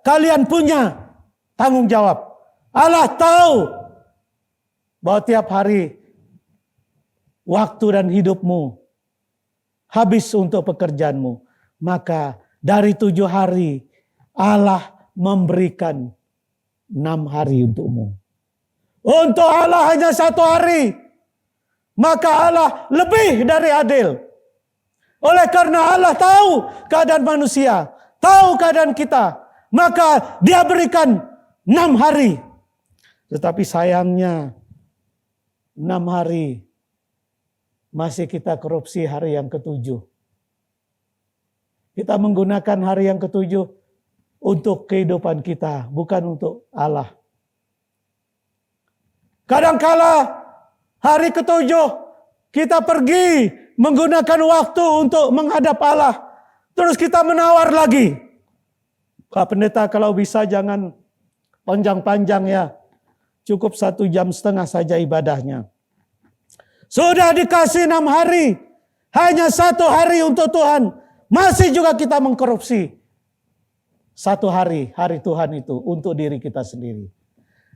kalian punya tanggung jawab. Allah tahu bahwa tiap hari waktu dan hidupmu habis untuk pekerjaanmu. Maka dari 7 hari Allah memberikan 6 hari untukmu. Untuk Allah hanya 1 hari. Maka Allah lebih dari adil. Oleh karena Allah tahu keadaan manusia, tahu keadaan kita, maka Dia berikan 6 hari. Tetapi sayangnya 6 hari masih kita korupsi hari yang ke-7. Kita menggunakan hari yang ke-7 untuk kehidupan kita, bukan untuk Allah. Kadangkala hari ke-7 kita pergi menggunakan waktu untuk menghadap Allah. Terus kita menawar lagi. Pak Pendeta kalau bisa jangan panjang-panjang ya. Cukup 1,5 jam saja ibadahnya. Sudah dikasih 6 hari. Hanya 1 hari untuk Tuhan. Masih juga kita mengkorupsi 1 hari, hari Tuhan itu untuk diri kita sendiri.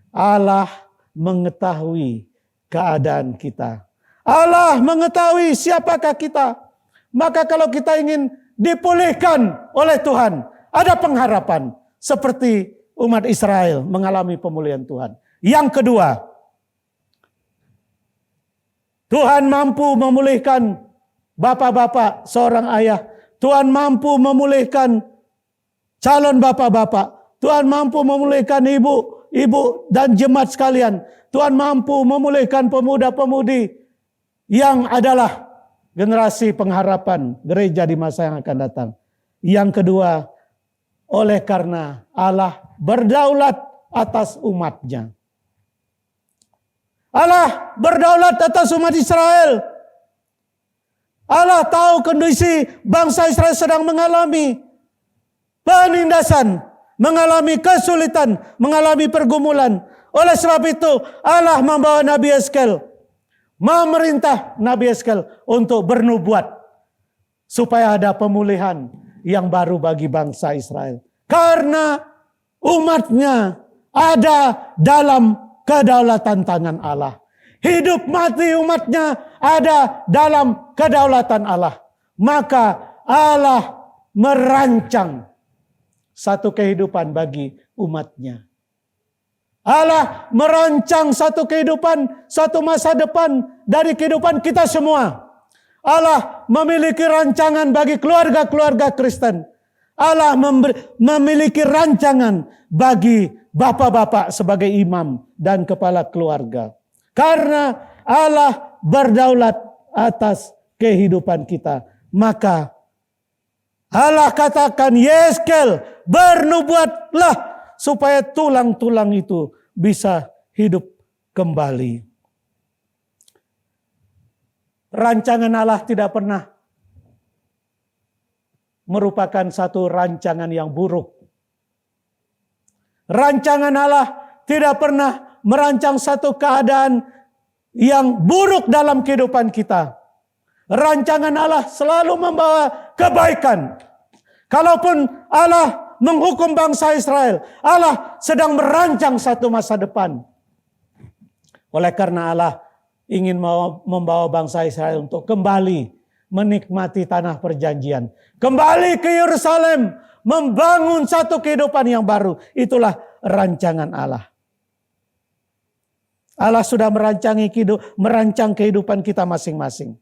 Allah mengetahui keadaan kita. Allah mengetahui siapakah kita. Maka kalau kita ingin dipulihkan oleh Tuhan, ada pengharapan. Seperti umat Israel mengalami pemulihan Tuhan. Yang kedua, Tuhan mampu memulihkan bapak-bapak, seorang ayah. Tuhan mampu memulihkan calon bapak-bapak. Tuhan mampu memulihkan ibu dan jemaat sekalian. Tuhan mampu memulihkan pemuda-pemudi yang adalah generasi pengharapan gereja di masa yang akan datang. Yang kedua, oleh karena Allah berdaulat atas umatnya. Allah berdaulat atas umat Israel. Allah tahu kondisi bangsa Israel sedang mengalami penindasan, mengalami kesulitan, mengalami pergumulan. Oleh sebab itu Allah membawa Nabi Yeskel, memerintah Nabi Yeskel untuk bernubuat supaya ada pemulihan yang baru bagi bangsa Israel. Karena umatnya ada dalam kedaulatan tangan Allah. Hidup mati umatnya ada dalam kedaulatan Allah. Maka Allah merancang satu kehidupan bagi umatnya. Allah merancang satu kehidupan, satu masa depan dari kehidupan kita semua. Allah memiliki rancangan bagi keluarga-keluarga Kristen. Allah memiliki rancangan bagi bapak-bapak sebagai imam dan kepala keluarga. Karena Allah berdaulat atas kehidupan kita. Maka Allah katakan, Yeskel, bernubuatlah supaya tulang-tulang itu bisa hidup kembali. Rancangan Allah tidak pernah merupakan satu rancangan yang buruk. Rancangan Allah tidak pernah merancang satu keadaan yang buruk dalam kehidupan kita. Rancangan Allah selalu membawa kebaikan. Kalaupun Allah menghukum bangsa Israel, Allah sedang merancang satu masa depan. Oleh karena Allah ingin membawa bangsa Israel untuk kembali menikmati tanah perjanjian. Kembali ke Yerusalem, membangun satu kehidupan yang baru. Itulah rancangan Allah. Allah sudah merancang kehidupan kita masing-masing.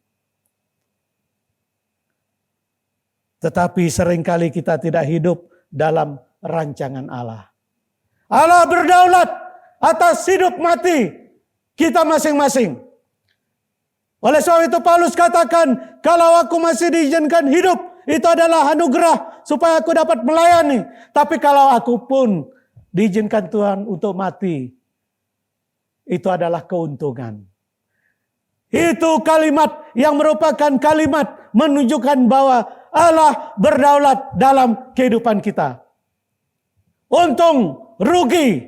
Tetapi seringkali kita tidak hidup dalam rancangan Allah. Allah berdaulat atas hidup mati kita masing-masing. Oleh sebab itu Paulus katakan, kalau aku masih diizinkan hidup, itu adalah anugerah supaya aku dapat melayani. Tapi kalau aku pun diizinkan Tuhan untuk mati, itu adalah keuntungan. Itu kalimat yang merupakan kalimat menunjukkan bahwa Allah berdaulat dalam kehidupan kita. Untung, rugi,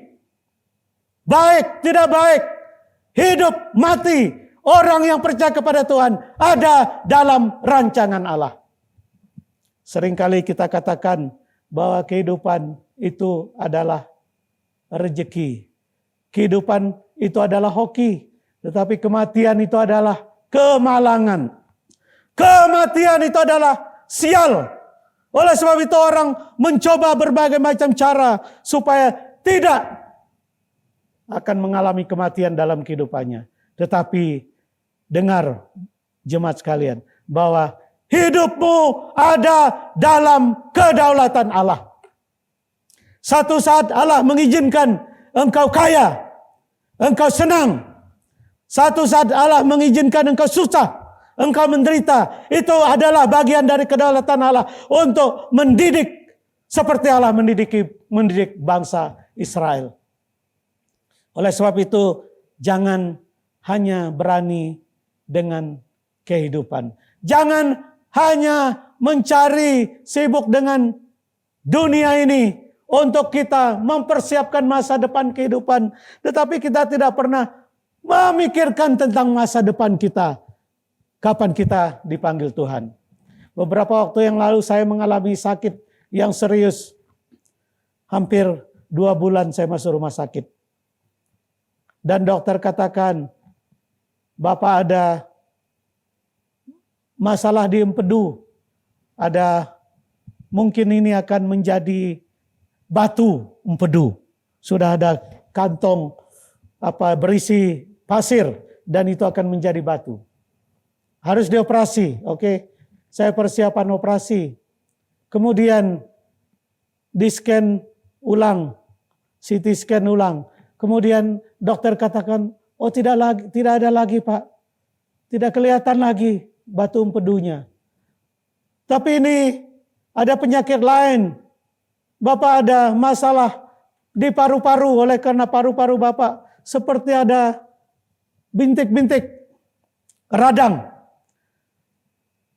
baik, tidak baik, hidup, mati, orang yang percaya kepada Tuhan ada dalam rancangan Allah. Seringkali kita katakan bahwa kehidupan itu adalah rezeki. Kehidupan itu adalah hoki. Tetapi kematian itu adalah kemalangan. Kematian itu adalah sial. Oleh sebab itu orang mencoba berbagai macam cara supaya tidak akan mengalami kematian dalam kehidupannya. Tetapi dengar jemaat sekalian, bahwa hidupmu ada dalam kedaulatan Allah. Satu saat Allah mengizinkan engkau kaya, engkau senang. Satu saat Allah mengizinkan engkau susah, engkau menderita. Itu adalah bagian dari kedaulatan Allah untuk mendidik seperti Allah mendidik bangsa Israel. Oleh sebab itu jangan hanya berani dengan kehidupan. Jangan hanya mencari sibuk dengan dunia ini untuk kita mempersiapkan masa depan kehidupan. Tetapi kita tidak pernah memikirkan tentang masa depan kita. Kapan kita dipanggil Tuhan. Beberapa waktu yang lalu saya mengalami sakit yang serius. Hampir 2 bulan saya masuk rumah sakit. Dan dokter katakan, Bapak ada masalah di empedu. Mungkin ini akan menjadi batu empedu. Sudah ada kantong berisi pasir dan itu akan menjadi batu. Harus dioperasi, oke. Saya persiapan operasi. Kemudian di-scan ulang, CT scan ulang. Kemudian dokter katakan, oh tidak ada lagi Pak. Tidak kelihatan lagi batu empedunya. Tapi ini ada penyakit lain Bapak ada masalah di paru-paru, oleh karena paru-paru Bapak seperti ada bintik-bintik radang.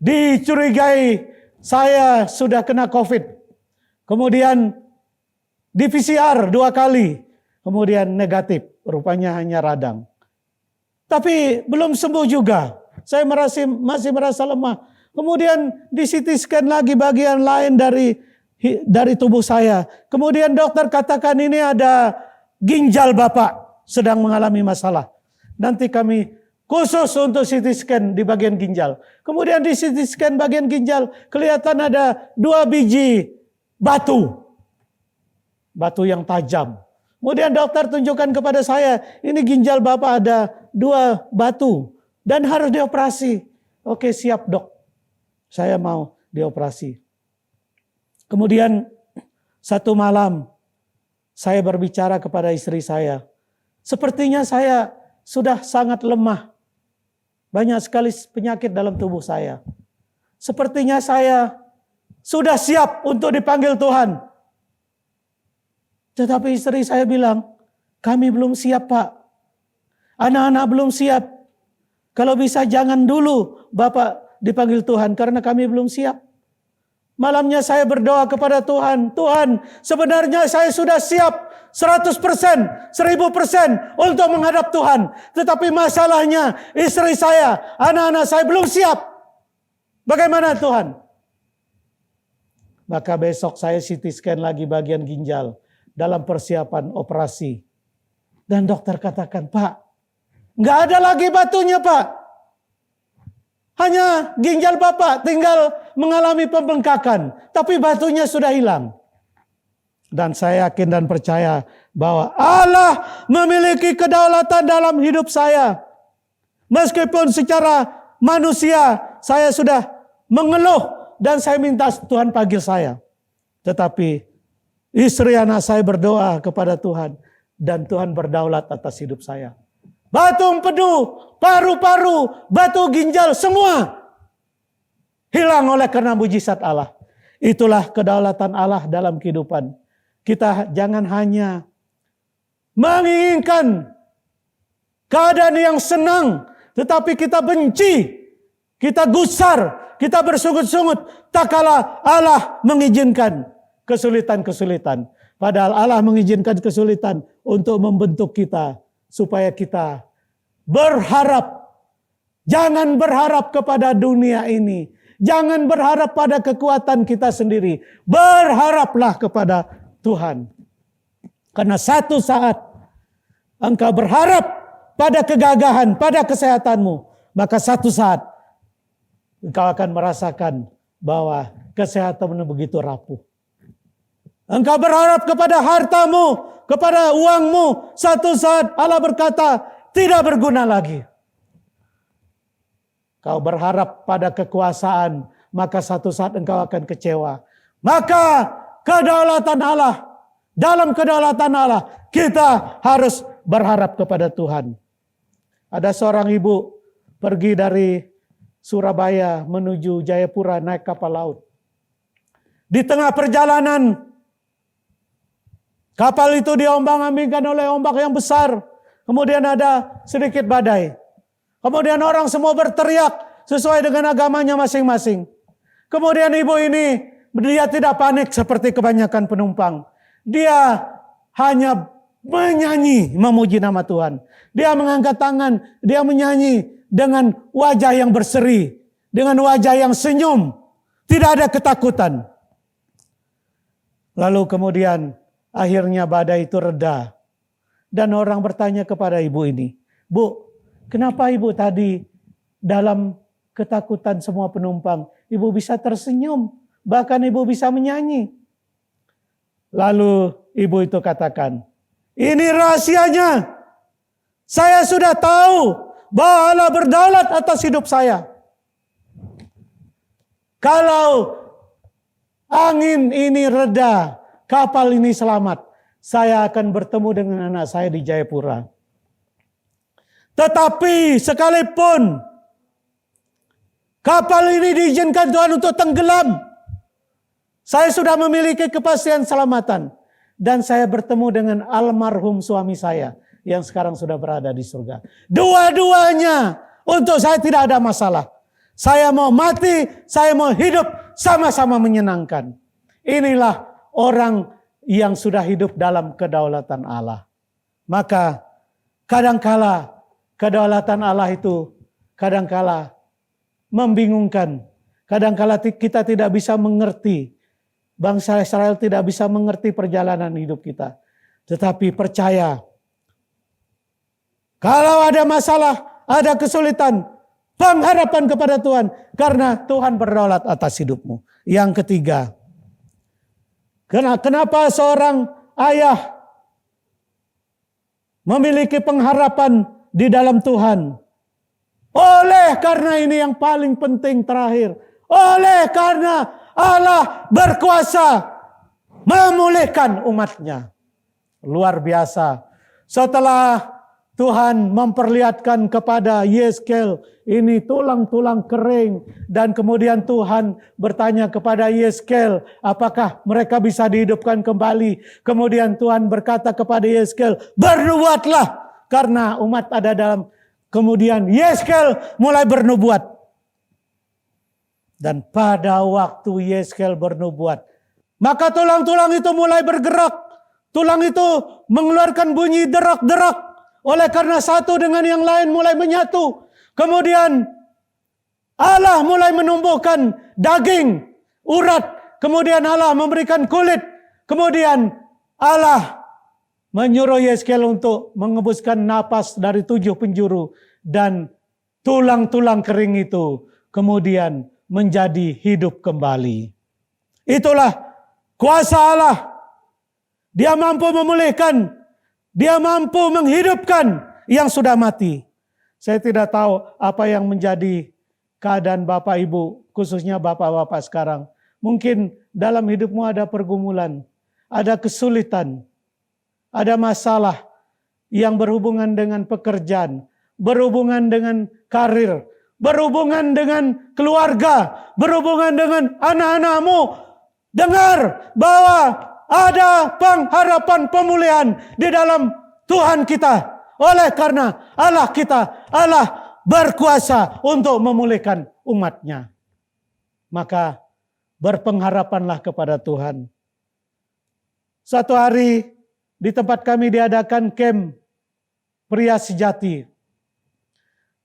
Dicurigai saya sudah kena COVID. Kemudian di PCR 2 kali. Kemudian negatif. Rupanya hanya radang. Tapi belum sembuh juga. Saya masih merasa lemah. Kemudian di CT scan lagi bagian lain dari tubuh saya. Kemudian dokter katakan ini ada ginjal Bapak sedang mengalami masalah. Nanti kami khusus untuk CT scan di bagian ginjal. Kemudian di CT scan bagian ginjal kelihatan ada 2 biji batu. Batu yang tajam. Kemudian dokter tunjukkan kepada saya, ini ginjal Bapak ada 2 batu dan harus dioperasi. Oke, siap dok. Saya mau dioperasi. Kemudian satu malam saya berbicara kepada istri saya. Sepertinya saya sudah sangat lemah. Banyak sekali penyakit dalam tubuh saya. Sepertinya saya sudah siap untuk dipanggil Tuhan. Tetapi istri saya bilang, kami belum siap Pak. Anak-anak belum siap. Kalau bisa jangan dulu Bapak dipanggil Tuhan karena kami belum siap. Malamnya saya berdoa kepada Tuhan. Tuhan, sebenarnya saya sudah siap 100%, 1000% untuk menghadap Tuhan. Tetapi masalahnya istri saya, anak-anak saya belum siap. Bagaimana Tuhan? Maka besok saya CT scan lagi bagian ginjal dalam persiapan operasi. Dan dokter katakan, Pak, nggak ada lagi batunya Pak. Hanya ginjal Bapak tinggal mengalami pembengkakan. Tapi batunya sudah hilang. Dan saya yakin dan percaya bahwa Allah memiliki kedaulatan dalam hidup saya. Meskipun secara manusia saya sudah mengeluh dan saya minta Tuhan panggil saya. Tetapi istri anak saya berdoa kepada Tuhan dan Tuhan berdaulat atas hidup saya. Batu empedu, paru-paru, batu ginjal semua hilang oleh karena mujizat Allah. Itulah kedaulatan Allah dalam kehidupan. Kita jangan hanya menginginkan keadaan yang senang, tetapi kita benci, kita gusar, kita bersungut-sungut, tak kala Allah mengizinkan kesulitan-kesulitan. Padahal Allah mengizinkan kesulitan untuk membentuk kita, supaya kita berharap. Jangan berharap kepada dunia ini. Jangan berharap pada kekuatan kita sendiri. Berharaplah kepada Tuhan. Karena satu saat engkau berharap pada kegagahan, pada kesehatanmu, maka satu saat engkau akan merasakan bahwa kesehatanmu begitu rapuh. Engkau berharap kepada hartamu, kepada uangmu, satu saat Allah berkata tidak berguna lagi. Kau berharap pada kekuasaan, maka satu saat engkau akan kecewa. Maka kedaulatan Allah, dalam kedaulatan Allah, kita harus berharap kepada Tuhan. Ada seorang ibu pergi dari Surabaya menuju Jayapura naik kapal laut. Di tengah perjalanan, kapal itu diombang-ambingkan oleh ombak yang besar. Kemudian ada sedikit badai. Kemudian orang semua berteriak sesuai dengan agamanya masing-masing. Kemudian ibu ini, dia tidak panik seperti kebanyakan penumpang. Dia hanya menyanyi memuji nama Tuhan. Dia mengangkat tangan, dia menyanyi dengan wajah yang berseri, dengan wajah yang senyum. Tidak ada ketakutan. Lalu kemudian akhirnya badai itu reda. Dan orang bertanya kepada ibu ini, Bu, kenapa ibu tadi dalam ketakutan semua penumpang, ibu bisa tersenyum, bahkan ibu bisa menyanyi. Lalu ibu itu katakan, ini rahasianya. Saya sudah tahu bahwa Allah berdaulat atas hidup saya. Kalau angin ini reda, kapal ini selamat, saya akan bertemu dengan anak saya di Jayapura. Tetapi sekalipun kapal ini diizinkan Tuhan untuk tenggelam, Saya sudah memiliki kepastian selamatan. Dan saya bertemu dengan almarhum suami saya yang sekarang sudah berada di surga. Dua-duanya untuk saya tidak ada masalah. Saya mau mati, saya mau hidup, sama-sama menyenangkan. Inilah orang yang sudah hidup dalam kedaulatan Allah. Maka kadangkala kedaulatan Allah itu kadangkala membingungkan. Kadangkala kita tidak bisa mengerti. Bangsa Israel tidak bisa mengerti perjalanan hidup kita. Tetapi percaya, kalau ada masalah, ada kesulitan, pengharapan kepada Tuhan. Karena Tuhan berdaulat atas hidupmu. Yang ketiga, kenapa seorang ayah memiliki pengharapan di dalam Tuhan? Oleh karena ini yang paling penting terakhir. Oleh karena Allah berkuasa memulihkan umatnya. Luar biasa. Setelah Tuhan memperlihatkan kepada Yeskel ini tulang-tulang kering. Dan kemudian Tuhan bertanya kepada Yeskel, apakah mereka bisa dihidupkan kembali? Kemudian Tuhan berkata kepada Yeskel, bernubuatlah karena umat ada dalam. Kemudian Yeskel mulai bernubuat. Dan pada waktu Yeskel bernubuat, maka tulang-tulang itu mulai bergerak. Tulang itu mengeluarkan bunyi derak-derak. Oleh karena satu dengan yang lain mulai menyatu. Kemudian Allah mulai menumbuhkan daging, urat. Kemudian Allah memberikan kulit. Kemudian Allah menyuruh Yeskel untuk mengembuskan napas dari 7 penjuru. Dan tulang-tulang kering itu kemudian menjadi hidup kembali. Itulah kuasa Allah. Dia mampu memulihkan. Dia mampu menghidupkan yang sudah mati. Saya tidak tahu apa yang menjadi keadaan Bapak Ibu, khususnya Bapak-Bapak sekarang. Mungkin dalam hidupmu ada pergumulan, ada kesulitan, ada masalah yang berhubungan dengan pekerjaan, berhubungan dengan karir, berhubungan dengan keluarga, berhubungan dengan anak-anakmu. Dengar bahwa ada pengharapan pemulihan di dalam Tuhan kita. Oleh karena Allah kita, Allah berkuasa untuk memulihkan umatnya. Maka berpengharapanlah kepada Tuhan. Suatu hari di tempat kami diadakan camp pria sejati.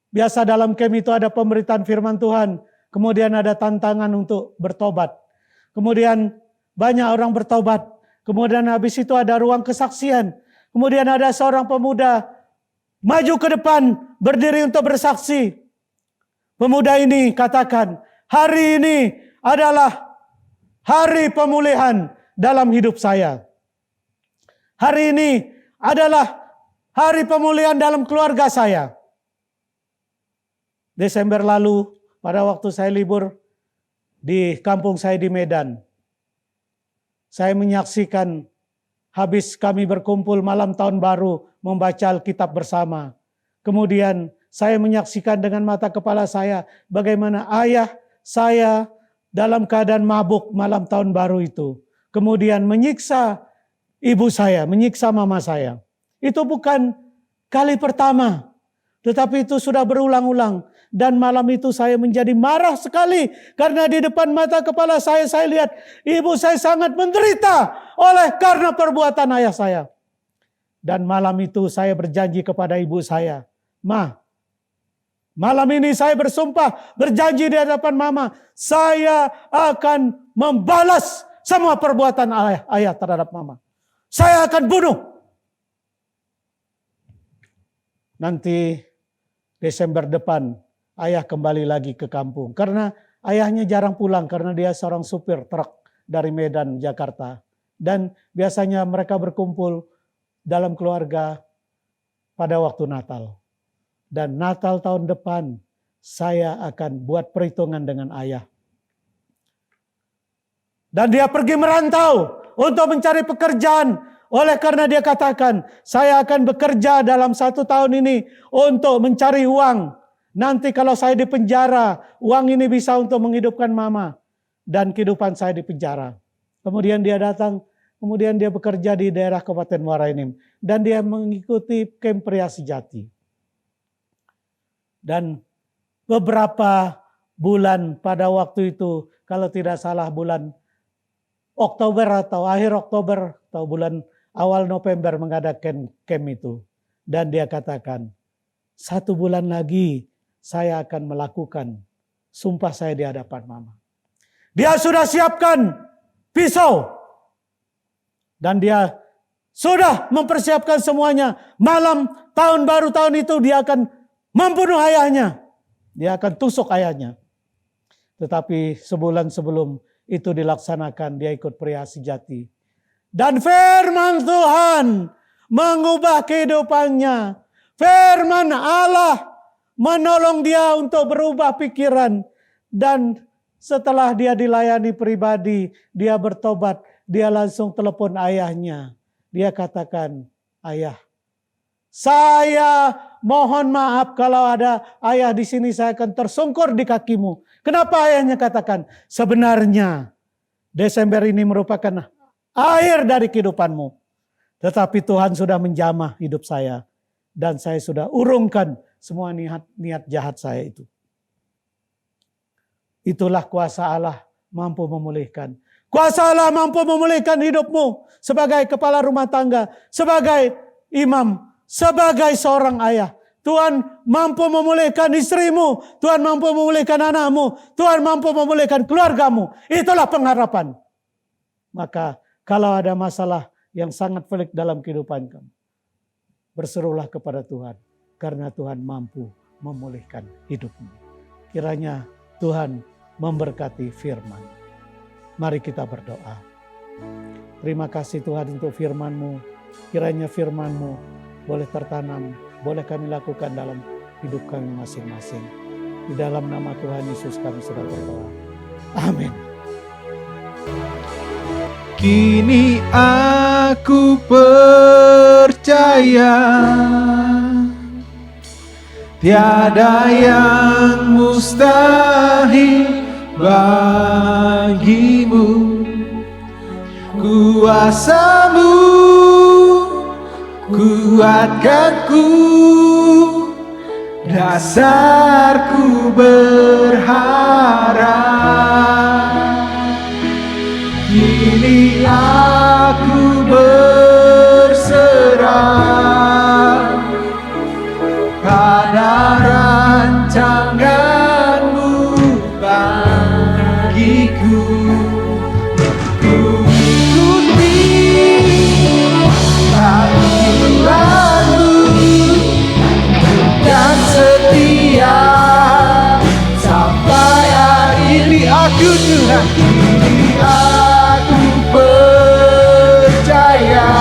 Biasa dalam camp itu ada pemberitaan firman Tuhan. Kemudian ada tantangan untuk bertobat. Kemudian banyak orang bertobat. Kemudian habis itu ada ruang kesaksian. Kemudian ada seorang pemuda maju ke depan berdiri untuk bersaksi. Pemuda ini katakan, hari ini adalah hari pemulihan dalam hidup saya. Hari ini adalah hari pemulihan dalam keluarga saya. Desember lalu, pada waktu saya libur di kampung saya di Medan, saya menyaksikan habis kami berkumpul malam tahun baru membaca Alkitab bersama. Kemudian saya menyaksikan dengan mata kepala saya bagaimana ayah saya dalam keadaan mabuk malam tahun baru itu. Kemudian menyiksa ibu saya, menyiksa mama saya. Itu bukan kali pertama, tetapi itu sudah berulang-ulang. Dan malam itu saya menjadi marah sekali. Karena di depan mata kepala saya lihat ibu saya sangat menderita oleh karena perbuatan ayah saya. Dan malam itu saya berjanji kepada ibu saya, Ma, malam ini saya bersumpah, berjanji di hadapan mama, saya akan membalas semua perbuatan ayah terhadap mama. Saya akan bunuh. Nanti Desember depan, ayah kembali lagi ke kampung. Karena ayahnya jarang pulang karena dia seorang supir truk dari Medan, Jakarta. Dan biasanya mereka berkumpul dalam keluarga pada waktu Natal. Dan Natal tahun depan saya akan buat perhitungan dengan ayah. Dan dia pergi merantau untuk mencari pekerjaan. Oleh karena dia katakan, saya akan bekerja dalam 1 tahun ini untuk mencari uang. Nanti kalau saya di penjara, uang ini bisa untuk menghidupkan mama. Dan kehidupan saya di penjara. Kemudian dia datang, kemudian dia bekerja di daerah Kabupaten Muara Enim. Dan dia mengikuti Camp Pria Sejati. Dan beberapa bulan pada waktu itu, kalau tidak salah bulan Oktober atau akhir Oktober atau bulan awal November mengadakan camp itu. Dan dia katakan, 1 bulan lagi saya akan melakukan sumpah saya di hadapan Mama. Dia sudah siapkan pisau. Dan dia sudah mempersiapkan semuanya. Malam tahun baru tahun itu dia akan membunuh ayahnya. Dia akan tusuk ayahnya. Tetapi sebulan sebelum itu dilaksanakan, dia ikut Pria Sejati. Dan firman Tuhan mengubah kehidupannya. Firman Allah menolong dia untuk berubah pikiran. Dan setelah dia dilayani pribadi, dia bertobat. Dia langsung telepon ayahnya. Dia katakan, ayah, saya mohon maaf kalau ada ayah di sini, saya akan tersungkur di kakimu. Kenapa ayahnya katakan, sebenarnya Desember ini merupakan akhir dari kehidupanmu. Tetapi Tuhan sudah menjamah hidup saya. Dan saya sudah urungkan semua niat jahat saya itu. Itulah kuasa Allah mampu memulihkan. Kuasa Allah mampu memulihkan hidupmu sebagai kepala rumah tangga, sebagai imam, sebagai seorang ayah. Tuhan mampu memulihkan istrimu, Tuhan mampu memulihkan anakmu, Tuhan mampu memulihkan keluargamu. Itulah pengharapan. Maka kalau ada masalah yang sangat pelik dalam kehidupan kamu, berserulah kepada Tuhan, karena Tuhan mampu memulihkan hidupmu. Kiranya Tuhan memberkati firman. Mari kita berdoa. Terima kasih Tuhan untuk firman-Mu. Kiranya firman-Mu boleh tertanam, boleh kami lakukan dalam hidup kami masing-masing. Di dalam nama Tuhan Yesus kami sudah berdoa. Amin. Kini aku percaya tiada yang mustahil bagimu. Kuasa-Mu kuatkanku, dasarku berharap. Kini aku berserah pada rancangan-Mu bagiku. Ku ikuti panggilan-Mu dan setia sampai akhir. Aku Tuhan, kini aku percaya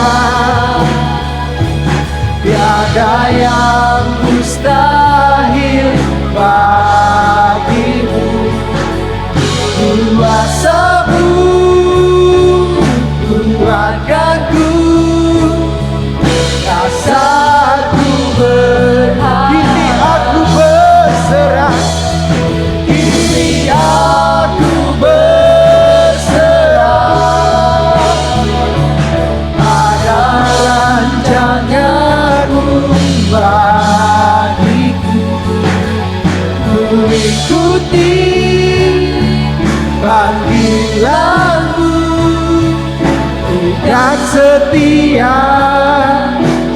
tiada yang mustahil bagimu. Kuasa-Mu kuatkanku, dasarku berharap. Kini aku berserah, kini aku berserah pada rancangan-Mu bagiku. Ku ikuti panggilan-Mu dan setia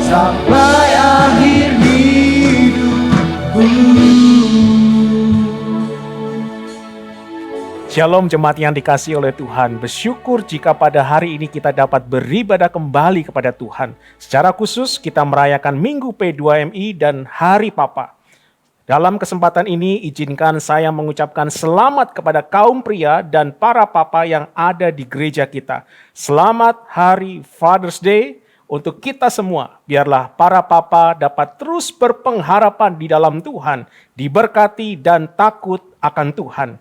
sampai akhir hidupku. Shalom jemaat yang dikasihi oleh Tuhan. Bersyukur jika pada hari ini kita dapat beribadah kembali kepada Tuhan. Secara khusus kita merayakan Minggu P2MI dan Hari Papa. Dalam kesempatan ini izinkan saya mengucapkan selamat kepada kaum pria dan para papa yang ada di gereja kita. Selamat Hari Father's Day untuk kita semua. Biarlah para papa dapat terus berpengharapan di dalam Tuhan, diberkati dan takut akan Tuhan.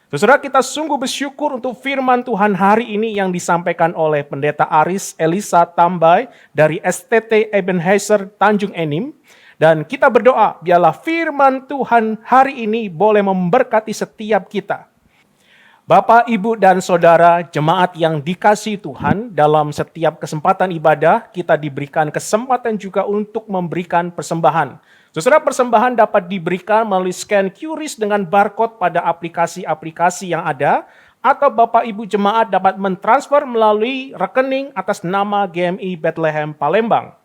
Saudara, kita sungguh bersyukur untuk firman Tuhan hari ini yang disampaikan oleh Pendeta Aris Elisa Tambai dari STT Ebenezer Tanjung Enim. Dan kita berdoa, biarlah firman Tuhan hari ini boleh memberkati setiap kita. Bapak, Ibu, dan Saudara, jemaat yang dikasihi Tuhan, dalam setiap kesempatan ibadah, kita diberikan kesempatan juga untuk memberikan persembahan. Saudara, persembahan dapat diberikan melalui scan QRIS dengan barcode pada aplikasi-aplikasi yang ada, atau Bapak Ibu jemaat dapat mentransfer melalui rekening atas nama GMI Bethlehem Palembang.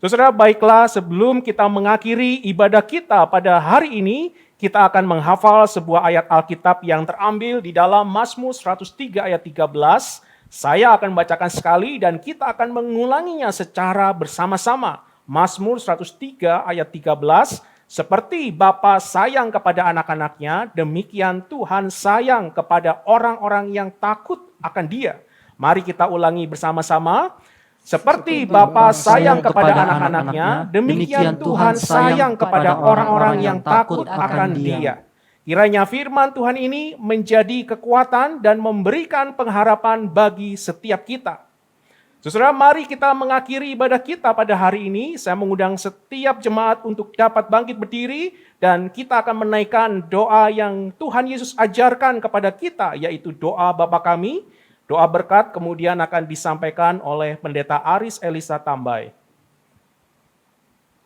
Saudara, baiklah sebelum kita mengakhiri ibadah kita pada hari ini, kita akan menghafal sebuah ayat Alkitab yang terambil di dalam Mazmur 103 ayat 13. Saya akan bacakan sekali dan kita akan mengulanginya secara bersama-sama. Mazmur 103 ayat 13, seperti Bapa sayang kepada anak-anaknya, demikian Tuhan sayang kepada orang-orang yang takut akan Dia. Mari kita ulangi bersama-sama. Seperti Bapa sayang kepada anak-anaknya, demikian Tuhan sayang kepada orang-orang yang takut akan Dia. Kiranya firman Tuhan ini menjadi kekuatan dan memberikan pengharapan bagi setiap kita. Saudara, mari kita mengakhiri ibadah kita pada hari ini. Saya mengundang setiap jemaat untuk dapat bangkit berdiri dan kita akan menaikkan doa yang Tuhan Yesus ajarkan kepada kita, yaitu doa Bapa kami. Doa berkat kemudian akan disampaikan oleh Pendeta Aris Elisa Tambai.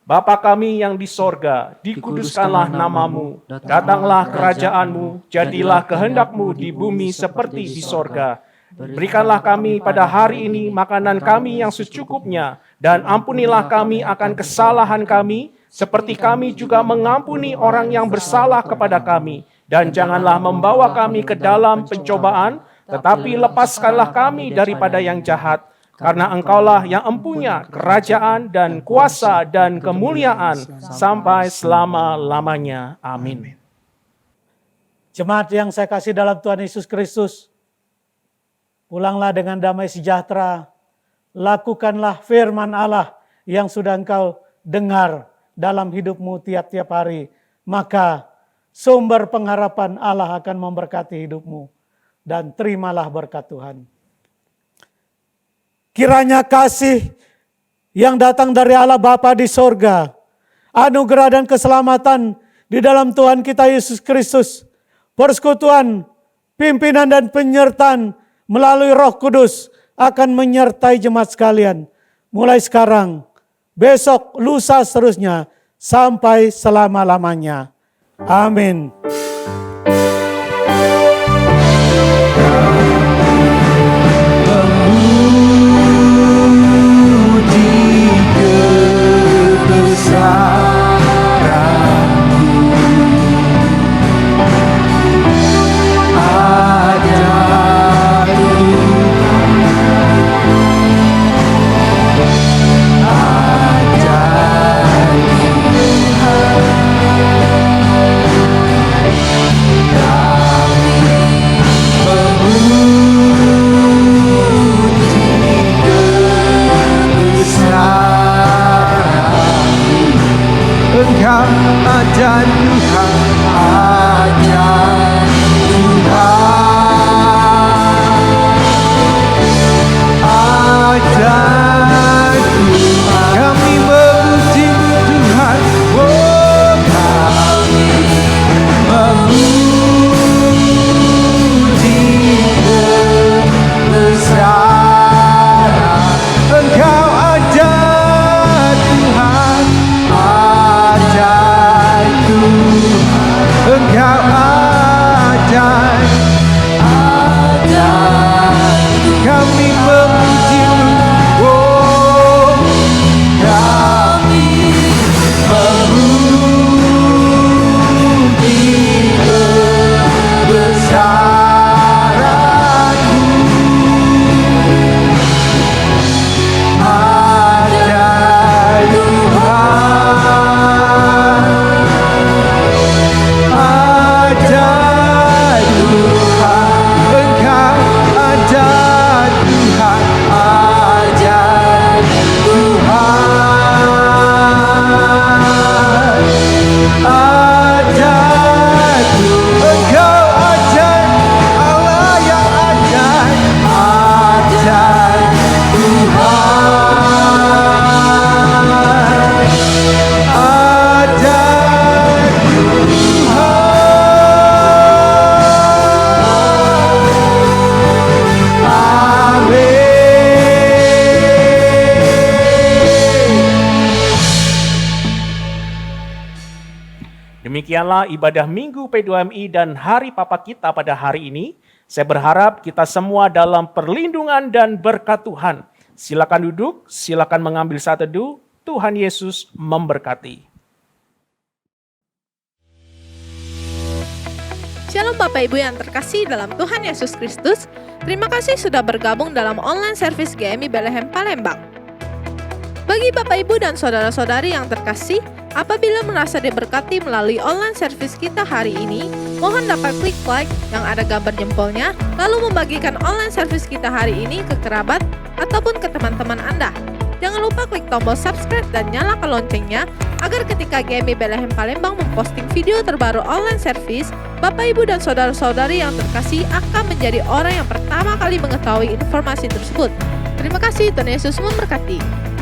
Bapa kami yang di sorga, dikuduskanlah namamu, datanglah kerajaanmu, jadilah kehendakmu di bumi seperti di sorga. Berikanlah kami pada hari ini makanan kami yang secukupnya, dan ampunilah kami akan kesalahan kami, seperti kami juga mengampuni orang yang bersalah kepada kami. Dan janganlah membawa kami ke dalam pencobaan, tetapi lepaskanlah kami daripada yang jahat, karena Engkaulah yang empunya kerajaan dan kuasa dan kemuliaan sampai selama-lamanya. Amin. Jemaat yang saya kasih dalam Tuhan Yesus Kristus, pulanglah dengan damai sejahtera, lakukanlah firman Allah yang sudah engkau dengar dalam hidupmu tiap-tiap hari, maka sumber pengharapan Allah akan memberkati hidupmu. Dan terimalah berkat Tuhan. Kiranya kasih yang datang dari Allah Bapa di sorga, anugerah dan keselamatan di dalam Tuhan kita Yesus Kristus, persekutuan, pimpinan dan penyertaan melalui Roh Kudus akan menyertai jemaat sekalian. Mulai sekarang, besok, lusa seterusnya, sampai selama-lamanya. Amin. Demikianlah ibadah Minggu P2MI dan Hari Papa kita pada hari ini. Saya berharap kita semua dalam perlindungan dan berkat Tuhan. Silakan duduk, silakan mengambil saat teduh. Tuhan Yesus memberkati. Shalom Bapak Ibu yang terkasih dalam Tuhan Yesus Kristus. Terima kasih sudah bergabung dalam online service GMI Bethlehem Palembang. Bagi Bapak Ibu dan saudara-saudari yang terkasih, apabila merasa diberkati melalui online service kita hari ini, mohon dapat klik like yang ada gambar jempolnya, lalu membagikan online service kita hari ini ke kerabat ataupun ke teman-teman Anda. Jangan lupa klik tombol subscribe dan nyalakan loncengnya, agar ketika GMI Bethlehem Palembang memposting video terbaru online service, Bapak Ibu dan saudara-saudari yang terkasih akan menjadi orang yang pertama kali mengetahui informasi tersebut. Terima kasih, Tuhan Yesus memberkati.